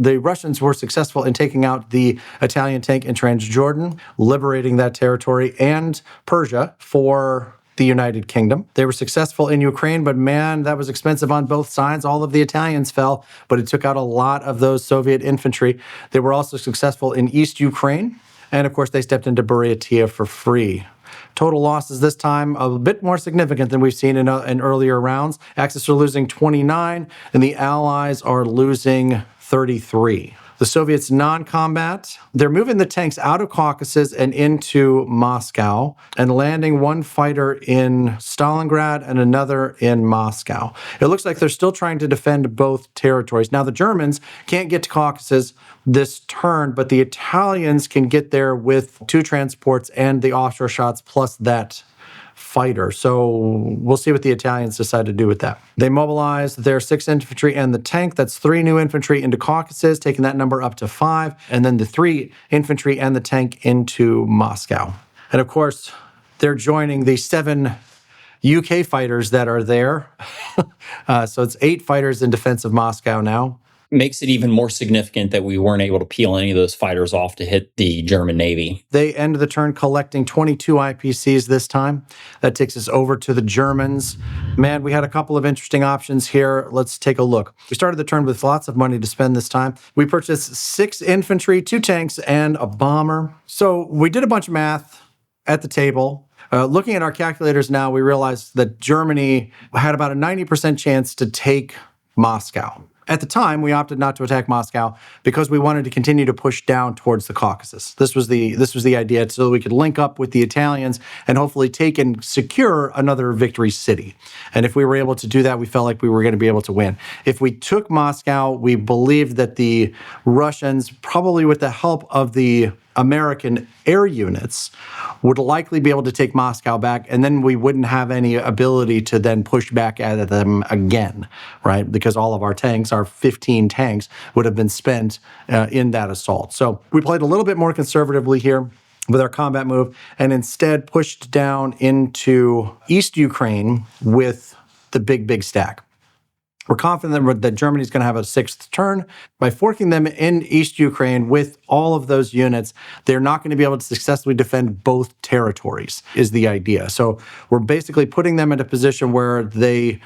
The Russians were successful in taking out the Italian tank in Transjordan, liberating that territory and Persia for the United Kingdom. They were successful in Ukraine, but man, that was expensive on both sides. All of the Italians fell, but it took out a lot of those Soviet infantry. They were also successful in East Ukraine, and of course, they stepped into Buryatia for free. Total losses this time a bit more significant than we've seen in earlier rounds. Axis are losing 29, and the Allies are losing 33. The Soviets non-combat, they're moving the tanks out of Caucasus and into Moscow and landing one fighter in Stalingrad and another in Moscow. It looks like they're still trying to defend both territories. Now, the Germans can't get to Caucasus this turn, but the Italians can get there with 2 transports and the offshore shots plus that fighter. So we'll see what the Italians decide to do with that. They mobilize their 6 infantry and the tank. That's 3 new infantry into Caucasus, taking that number up to 5, and then the 3 infantry and the tank into Moscow. And of course, they're joining the 7 UK fighters that are there. So it's 8 fighters in defense of Moscow now. Makes it even more significant that we weren't able to peel any of those fighters off to hit the German Navy. They end the turn collecting 22 IPCs this time. That takes us over to the Germans. Man, we had a couple of interesting options here. Let's take a look. We started the turn with lots of money to spend this time. We purchased 6 infantry, 2 tanks, and a bomber. So we did a bunch of math at the table. Looking at our calculators now, we realized that Germany had about a 90% chance to take Moscow. At the time, we opted not to attack Moscow because we wanted to continue to push down towards the Caucasus. This was the idea, so that we could link up with the Italians and hopefully take and secure another victory city. And if we were able to do that, we felt like we were going to be able to win. If we took Moscow, we believed that the Russians, probably with the help of the American air units, would likely be able to take Moscow back, and then we wouldn't have any ability to then push back at them again, right? Because all of our tanks, our 15 tanks, would have been spent in that assault. So we played a little bit more conservatively here with our combat move, and instead pushed down into East Ukraine with the big stack. We're confident that Germany's going to have a 6th turn. By forking them in East Ukraine with all of those units, they're not going to be able to successfully defend both territories, is the idea. So we're basically putting them in a position where they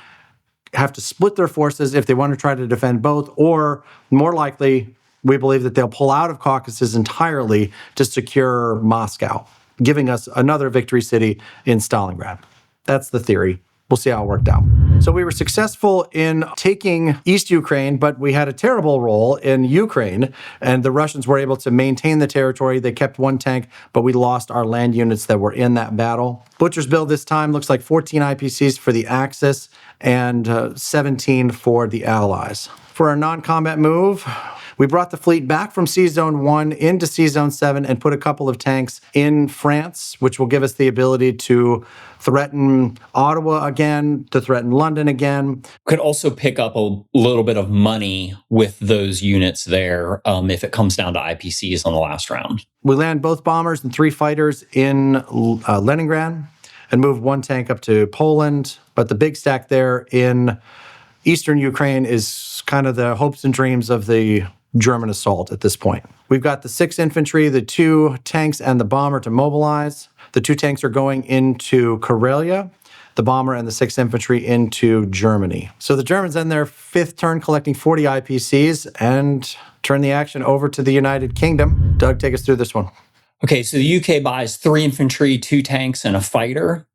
have to split their forces if they want to try to defend both, or more likely, we believe that they'll pull out of Caucasus entirely to secure Moscow, giving us another victory city in Stalingrad. That's the theory. We'll see how it worked out. So we were successful in taking East Ukraine, but we had a terrible roll in Ukraine, and the Russians were able to maintain the territory. They kept 1 tank, but we lost our land units that were in that battle. Butcher's Bill this time looks like 14 IPCs for the Axis and 17 for the Allies. For our non-combat move, we brought the fleet back from C-Zone 1 into C-Zone 7 and put a couple of tanks in France, which will give us the ability to threaten Ottawa again, to threaten London again. Could also pick up a little bit of money with those units there if it comes down to IPCs on the last round. We land both bombers and 3 fighters in Leningrad and move 1 tank up to Poland. But the big stack there in Eastern Ukraine is kind of the hopes and dreams of the German assault at this point. We've got the 6 infantry, the 2 tanks, and the bomber to mobilize. The 2 tanks are going into Karelia, the bomber and the 6 infantry into Germany. So the Germans end their 5th turn collecting 40 IPCs and turn the action over to the United Kingdom. Doug, take us through this one. Okay, so the UK buys 3 infantry, 2 tanks, and a fighter.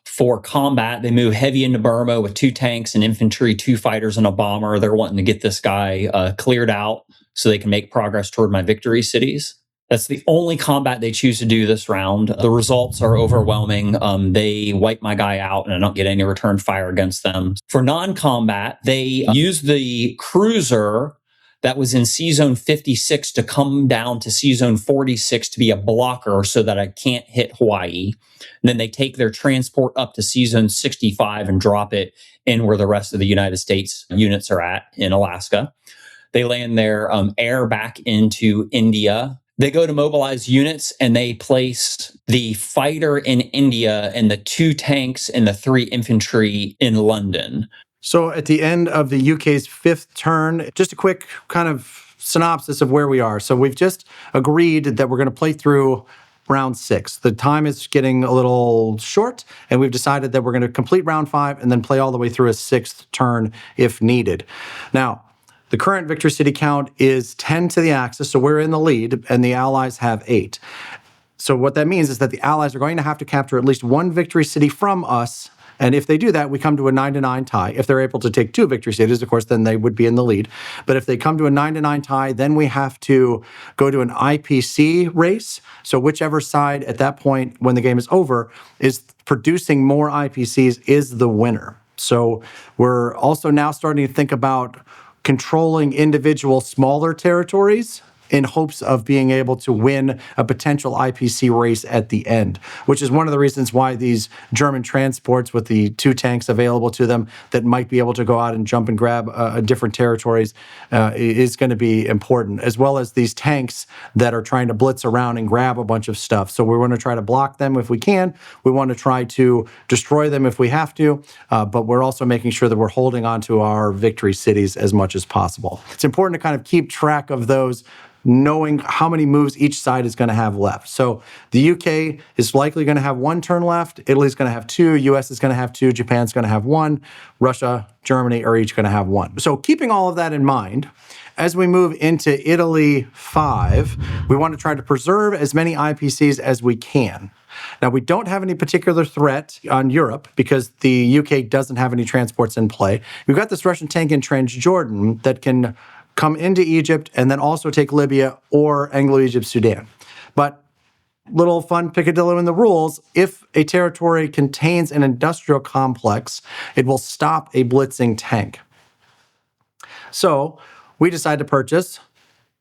For combat, they move heavy into Burma with 2 tanks, an infantry, 2 fighters, and a bomber. They're wanting to get this guy cleared out so they can make progress toward my victory cities. That's the only combat they choose to do this round. The results are overwhelming. They wipe my guy out and I don't get any return fire against them. For non-combat, they use the cruiser that was in C-Zone 56 to come down to C-Zone 46 to be a blocker so that I can't hit Hawaii. And then they take their transport up to C-Zone 65 and drop it in where the rest of the United States units are at in Alaska. They land their air back into India. They go to mobilize units and they place the fighter in India and the 2 tanks and the 3 infantry in London. So at the end of the UK's 5th turn, just a quick kind of synopsis of where we are. So we've just agreed that we're going to play through round 6. The time is getting a little short, and we've decided that we're going to complete round 5 and then play all the way through a 6th turn if needed. Now, the current victory city count is 10 to the Axis, so we're in the lead, and the Allies have 8. So what that means is that the Allies are going to have to capture at least 1 victory city from us, and if they do that, we come to a 9-9 tie. If they're able to take 2 victory cities, of course, then they would be in the lead. But if they come to a 9-9 tie, then we have to go to an IPC race. So whichever side at that point, when the game is over, is producing more IPCs is the winner. So we're also now starting to think about controlling individual smaller territories in hopes of being able to win a potential IPC race at the end, which is one of the reasons why these German transports with the 2 tanks available to them that might be able to go out and jump and grab different territories is going to be important, as well as these tanks that are trying to blitz around and grab a bunch of stuff. So we want to try to block them if we can. We want to try to destroy them if we have to, but we're also making sure that we're holding on to our victory cities as much as possible. It's important to kind of keep track of those, knowing how many moves each side is going to have left. So the UK is likely going to have 1 turn left, Italy's going to have 2, US is going to have 2, Japan's going to have 1, Russia, Germany are each going to have 1. So keeping all of that in mind, as we move into Italy 5, we want to try to preserve as many IPCs as we can. Now, we don't have any particular threat on Europe because the UK doesn't have any transports in play. We've got this Russian tank in Transjordan that can come into Egypt and then also take Libya or Anglo-Egypt Sudan. But little fun picadillo in the rules, if a territory contains an industrial complex, it will stop a blitzing tank. So we decide to purchase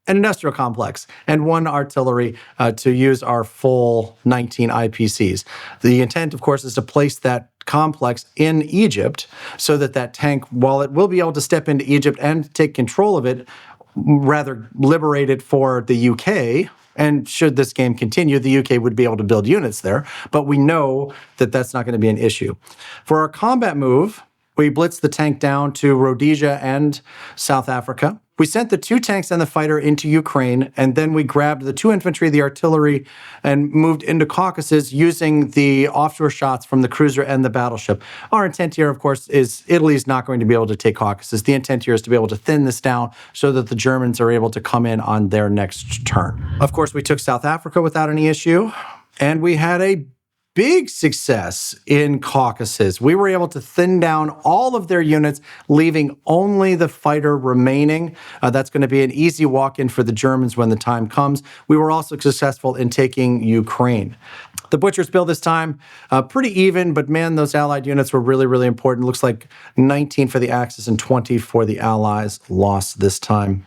an industrial complex and 1 artillery to use our full 19 IPCs. The intent, of course, is to place that complex in Egypt so that that tank, while it will be able to step into Egypt and take control of it, rather liberate it for the UK. And should this game continue, the UK would be able to build units there. But we know that that's not going to be an issue. For our combat move, we blitzed the tank down to Rhodesia and South Africa. We sent the 2 tanks and the fighter into Ukraine, and then we grabbed the 2 infantry, the artillery, and moved into Caucasus using the offshore shots from the cruiser and the battleship. Our intent here, of course, is Italy's not going to be able to take Caucasus. The intent here is to be able to thin this down so that the Germans are able to come in on their next turn. Of course, we took South Africa without any issue, and we had a big success in Caucasus. We were able to thin down all of their units, leaving only the fighter remaining. That's going to be an easy walk-in for the Germans when the time comes. We were also successful in taking Ukraine. The Butcher's bill this time, pretty even, but man, those Allied units were really, really important. Looks like 19 for the Axis and 20 for the Allies lost this time.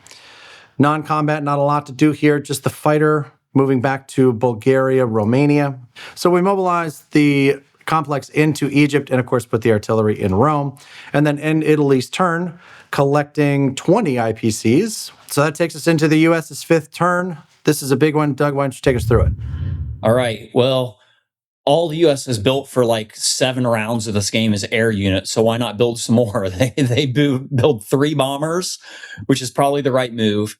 Non-combat, not a lot to do here, just the fighter moving back to Bulgaria, Romania. So we mobilized the complex into Egypt and, of course, put the artillery in Rome. And then end Italy's turn, collecting 20 IPCs. So that takes us into the US's 5th turn. This is a big one. Doug, why don't you take us through it? All right. Well, all the U.S. has built for like 7 rounds of this game is air units, so why not build some more? They build 3 bombers, which is probably the right move.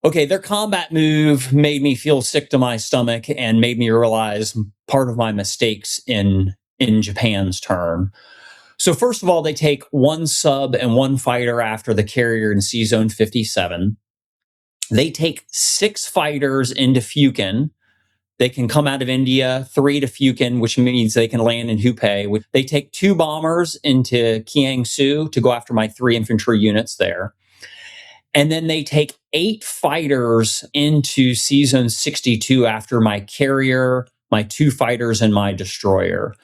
Okay, their combat move made me feel sick to my stomach and made me realize part of my mistakes in Japan's turn. So first of all, they take 1 sub and 1 fighter after the carrier in C-Zone 57. They take 6 fighters into Fukin. They can come out of India, 3 to Fukin, which means they can land in Hupei. They take 2 bombers into Kiangsu to go after my 3 infantry units there. And then they take 8 fighters into Sea Zone 62 after my carrier, my 2 fighters, and my destroyer.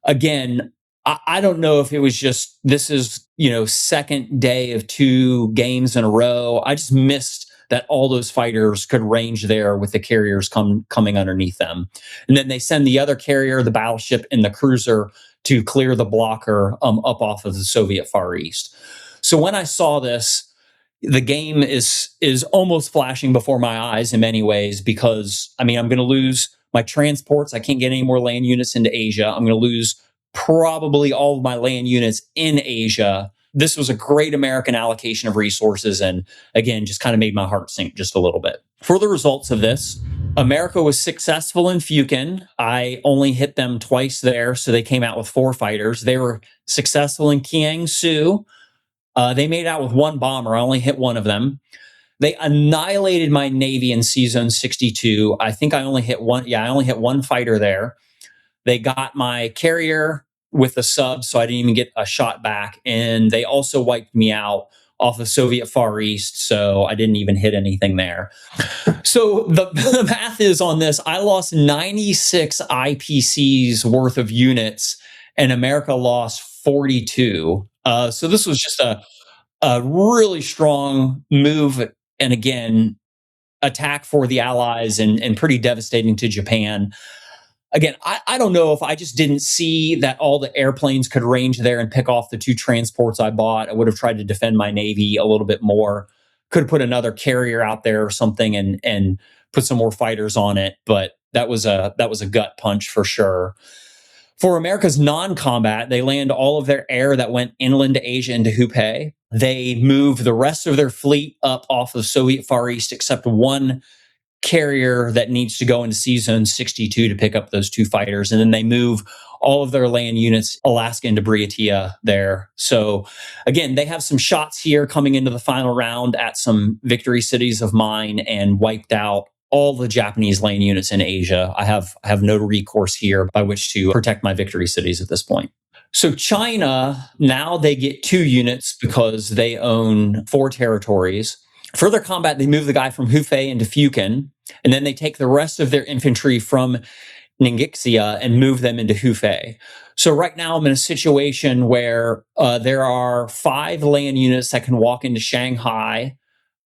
Again, I don't know if it was just this is, second day of 2 games in a row. I just missed that all those fighters could range there with the carriers coming underneath them. And then they send the other carrier, the battleship, and the cruiser to clear the blocker up off of the Soviet Far East. So when I saw this, the game is almost flashing before my eyes in many ways because I'm going to lose my transports. I can't get any more land units into Asia. I'm going to lose probably all of my land units in Asia. This was a great American allocation of resources, and again, just kind of made my heart sink just a little bit. For the results of this, America was successful in Fukin. I only hit them twice there, so they came out with 4 fighters. They were successful in Kiangsu. They made out with 1 bomber. I only hit 1 of them. They annihilated my Navy in Sea Zone 62. I think I only hit 1. Yeah, I only hit 1 fighter there. They got my carrier with the sub, so I didn't even get a shot back. And they also wiped me out off the Soviet Far East, so I didn't even hit anything there. So the math is on this. I lost 96 IPCs worth of units, and America lost 42. So this was just a really strong move. And again, attack for the Allies and pretty devastating to Japan. Again, I don't know if I just didn't see that all the airplanes could range there and pick off the 2 transports I bought. I would have tried to defend my Navy a little bit more. Could have put another carrier out there or something and put some more fighters on it. But that was a gut punch for sure. For America's non-combat, they land all of their air that went inland to Asia into Hubei. They move the rest of their fleet up off of Soviet Far East, except 1 carrier that needs to go into Sea Zone 62 to pick up those 2 fighters. And then they move all of their land units, Alaska into Bryatia there. So again, they have some shots here coming into the final round at some victory cities of mine and wiped out all the Japanese land units in Asia. I have no recourse here by which to protect my victory cities at this point. So China, now they get 2 units because they own 4 territories. Further combat, they move the guy from Hubei into Fukin, and then they take the rest of their infantry from Ningxia and move them into Hubei. So right now I'm in a situation where there are 5 land units that can walk into Shanghai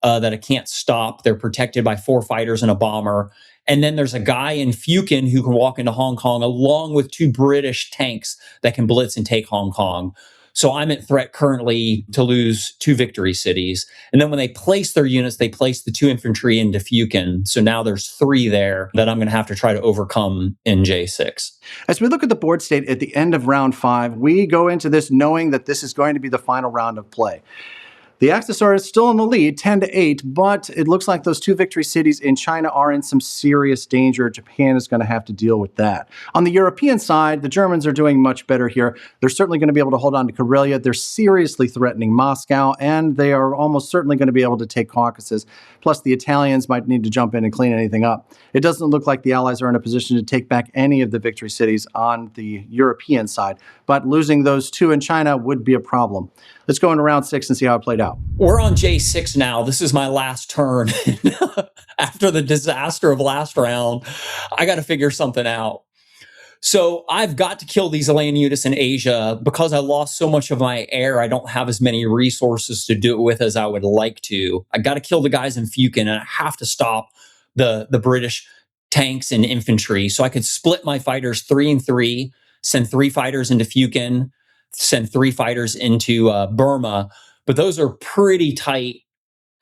that I can't stop. They're protected by 4 fighters and a bomber. And then there's a guy in Fukin who can walk into Hong Kong along with 2 British tanks that can blitz and take Hong Kong. So I'm at threat currently to lose 2 victory cities. And then when they place their units, they place the 2 infantry into Fukin. So now there's 3 there that I'm going to have to try to overcome in J6. As we look at the board state at the end of round 5, we go into this knowing that this is going to be the final round of play. The Axis are still in the lead, 10-8, but it looks like those 2 victory cities in China are in some serious danger. Japan is going to have to deal with that. On the European side, the Germans are doing much better here. They're certainly going to be able to hold on to Karelia. They're seriously threatening Moscow, and they are almost certainly going to be able to take Caucasus. Plus, the Italians might need to jump in and clean anything up. It doesn't look like the Allies are in a position to take back any of the victory cities on the European side, but losing those 2 in China would be a problem. Let's go into round 6 and see how it played out. We're on J6 now. This is my last turn. After the disaster of last round, I got to figure something out. So I've got to kill these land units in Asia. Because I lost so much of my air, I don't have as many resources to do it with as I would like to. I got to kill the guys in Fukin, and I have to stop the British tanks and infantry. So I could split my fighters 3 and 3, send 3 fighters into Fukin, send 3 fighters into Burma. But those are pretty tight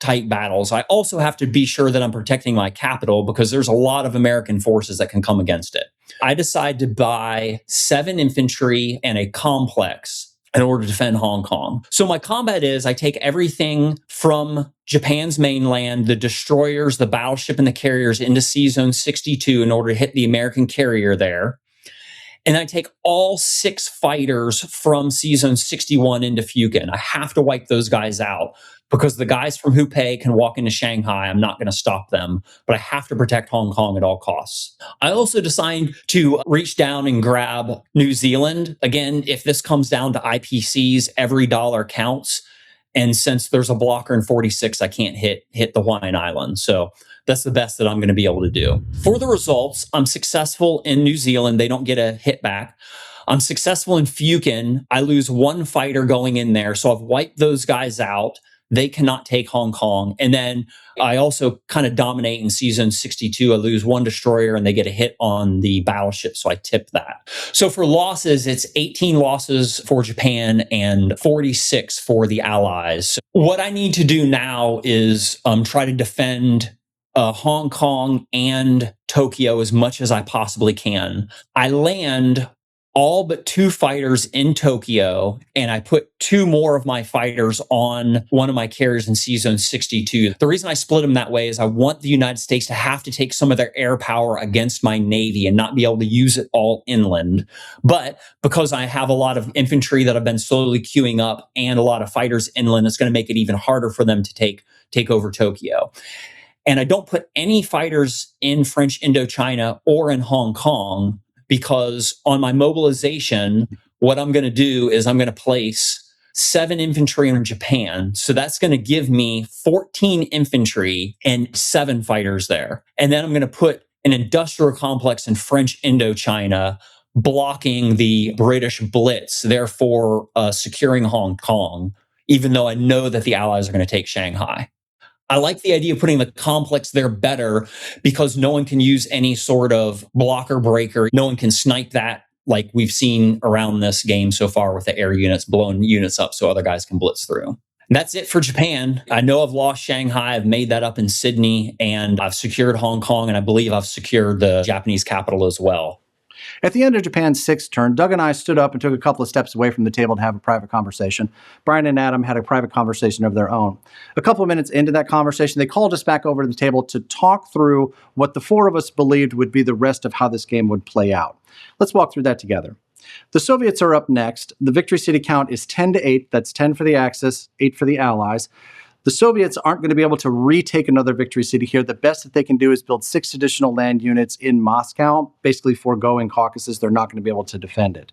battles. I also have to be sure that I'm protecting my capital because there's a lot of American forces that can come against it. I decide to buy 7 infantry and a complex in order to defend Hong Kong. So my combat is I take everything from Japan's mainland, the destroyers, the battleship, and the carriers into Sea Zone 62 in order to hit the American carrier there. And I take all 6 fighters from Sea Zone 61 into Fukin. I have to wipe those guys out because the guys from Hubei can walk into Shanghai. I'm not going to stop them, but I have to protect Hong Kong at all costs. I also decided to reach down and grab New Zealand. Again, if this comes down to IPCs, every dollar counts. And since there's a blocker in 46, I can't hit the Hawaiian Islands. So that's the best that I'm going to be able to do. For the results, I'm successful in New Zealand. They don't get a hit back. I'm successful in Fukin. I lose one fighter going in there. So I've wiped those guys out. They cannot take Hong Kong. And then I also kind of dominate in season 62. I lose one destroyer and they get a hit on the battleship. So I tip that. So for losses, it's 18 losses for Japan and 46 for the Allies. What I need to do now is try to defend Hong Kong and Tokyo as much as I possibly can. I land all but 2 fighters in Tokyo, and I put 2 more of my fighters on one of my carriers in Season 62. The reason I split them that way is I want the United States to have to take some of their air power against my Navy and not be able to use it all inland. But because I have a lot of infantry that I've been slowly queuing up and a lot of fighters inland, it's going to make it even harder for them to take over Tokyo. And I don't put any fighters in French Indochina or in Hong Kong, because on my mobilization, what I'm going to do is I'm going to place 7 infantry in Japan. So that's going to give me 14 infantry and 7 fighters there. And then I'm going to put an industrial complex in French Indochina blocking the British Blitz, therefore securing Hong Kong, even though I know that the Allies are going to take Shanghai. I like the idea of putting the complex there better because no one can use any sort of blocker breaker. No one can snipe that like we've seen around this game so far with the air units blowing units up so other guys can blitz through. And that's it for Japan. I know I've lost Shanghai. I've made that up in Sydney, and I've secured Hong Kong, and I believe I've secured the Japanese capital as well. At the end of Japan's 6th turn, Doug and I stood up and took a couple of steps away from the table to have a private conversation. Brian and Adam had a private conversation of their own. A couple of minutes into that conversation, they called us back over to the table to talk through what the 4 of us believed would be the rest of how this game would play out. Let's walk through that together. The Soviets are up next. The victory city count is 10-8. That's 10 for the Axis, 8 for the Allies. The Soviets aren't going to be able to retake another victory city here. The best that they can do is build 6 additional land units in Moscow, basically foregoing Caucasus. They're not going to be able to defend it.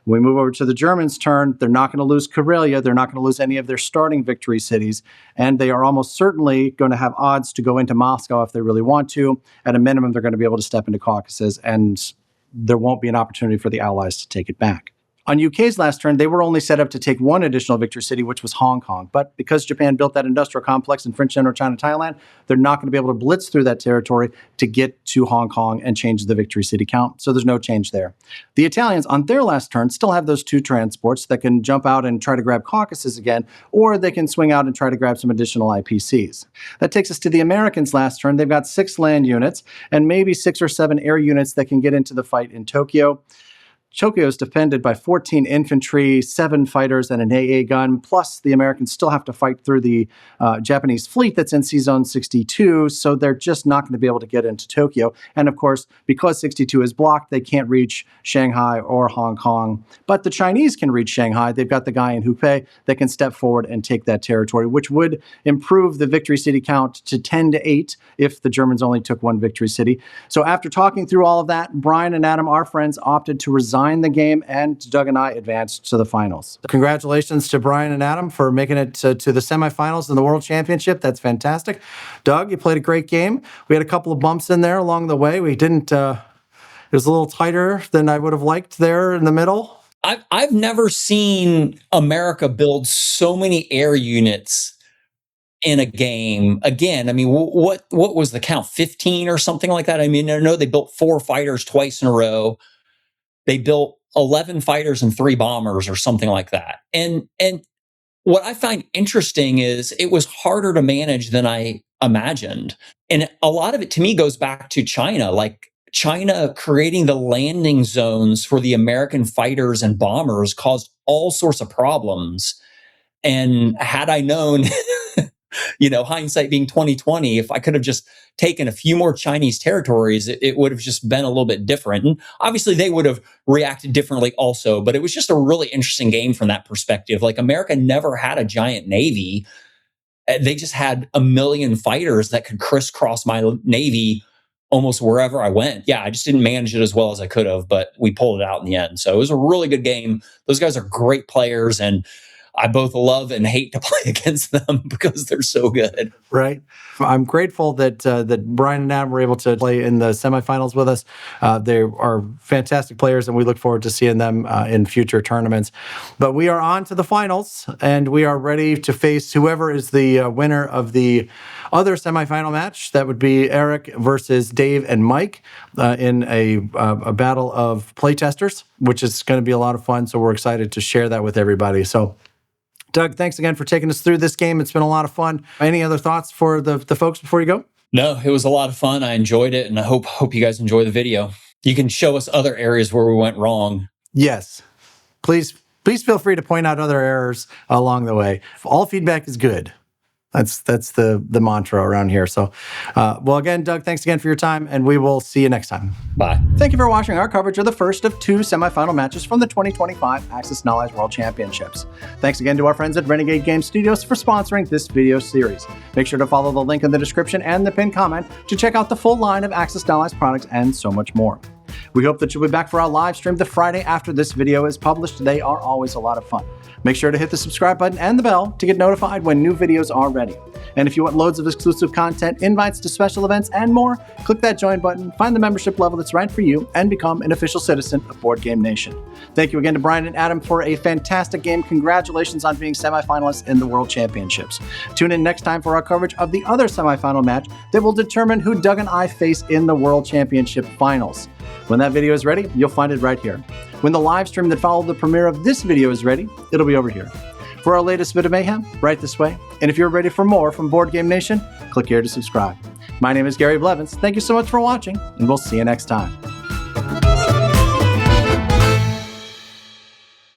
When we move over to the Germans' turn, they're not going to lose Karelia. They're not going to lose any of their starting victory cities. And they are almost certainly going to have odds to go into Moscow if they really want to. At a minimum, they're going to be able to step into Caucasus, and there won't be an opportunity for the Allies to take it back. On UK's last turn, they were only set up to take 1 additional victory city, which was Hong Kong. But because Japan built that industrial complex in French Indochina, Thailand, they're not going to be able to blitz through that territory to get to Hong Kong and change the victory city count. So there's no change there. The Italians, on their last turn, still have those 2 transports that can jump out and try to grab Caucasus again, or they can swing out and try to grab some additional IPCs. That takes us to the Americans' last turn. They've got 6 land units and maybe 6 or 7 air units that can get into the fight in Tokyo. Tokyo is defended by 14 infantry, 7 fighters, and an AA gun. Plus, the Americans still have to fight through the Japanese fleet that's in Sea Zone 62, so they're just not going to be able to get into Tokyo. And of course, because 62 is blocked, they can't reach Shanghai or Hong Kong. But the Chinese can reach Shanghai. They've got the guy in Hubei that can step forward and take that territory, which would improve the victory city count to 10-8 if the Germans only took 1 victory city. So after talking through all of that, Brian and Adam, our friends, opted to resign the game, and Doug and I advanced to the finals. Congratulations to Brian and Adam for making it to the semifinals in the World Championship. That's fantastic. Doug, you played a great game. We had a couple of bumps in there along the way. We didn't, it was a little tighter than I would have liked there in the middle. I've never seen America build so many air units in a game. Again, I mean, what was the count? 15 or something like that? I mean, I know they built 4 fighters twice in a row. They built 11 fighters and 3 bombers or something like that. And what I find interesting is it was harder to manage than I imagined. And a lot of it to me goes back to China, like China creating the landing zones for the American fighters and bombers caused all sorts of problems. And had I known, hindsight being 2020, if I could have just taken a few more Chinese territories, it would have just been a little bit different. And obviously they would have reacted differently also, but it was just a really interesting game from that perspective. Like America never had a giant navy. They just had a million fighters that could crisscross my navy almost wherever I went. Yeah, I just didn't manage it as well as I could have, but we pulled it out in the end. So it was a really good game. Those guys are great players, and I both love and hate to play against them because they're so good. Right. I'm grateful that that Brian and Adam were able to play in the semifinals with us. They are fantastic players, and we look forward to seeing them in future tournaments. But we are on to the finals, and we are ready to face whoever is the winner of the other semifinal match. That would be Eric versus Dave and Mike in a battle of playtesters, which is going to be a lot of fun. So we're excited to share that with everybody. So Doug, thanks again for taking us through this game. It's been a lot of fun. Any other thoughts for the folks before you go? No, it was a lot of fun. I enjoyed it, and I hope you guys enjoy the video. You can show us other areas where we went wrong. Yes. Please feel free to point out other errors along the way. All feedback is good. That's the mantra around here. So, well, again, Doug, thanks again for your time, and we will see you next time. Bye. Thank you for watching our coverage of the first of 2 semifinal matches from the 2025 Axis Knowledge World Championships. Thanks again to our friends at Renegade Game Studios for sponsoring this video series. Make sure to follow the link in the description and the pinned comment to check out the full line of Axis Allies products and so much more. We hope that you'll be back for our live stream the Friday after this video is published. They are always a lot of fun. Make sure to hit the subscribe button and the bell to get notified when new videos are ready. And if you want loads of exclusive content, invites to special events, and more, click that join button, find the membership level that's right for you, and become an official citizen of Board Game Nation. Thank you again to Brian and Adam for a fantastic game. Congratulations on being semifinalists in the World Championships. Tune in next time for our coverage of the other semifinal match that will determine who Doug and I face in the World Championship Finals. When that video is ready, you'll find it right here. When the live stream that followed the premiere of this video is ready, it'll be over here. For our latest bit of mayhem, right this way. And if you're ready for more from Board Game Nation, click here to subscribe. My name is Gary Blevins. Thank you so much for watching, and we'll see you next time.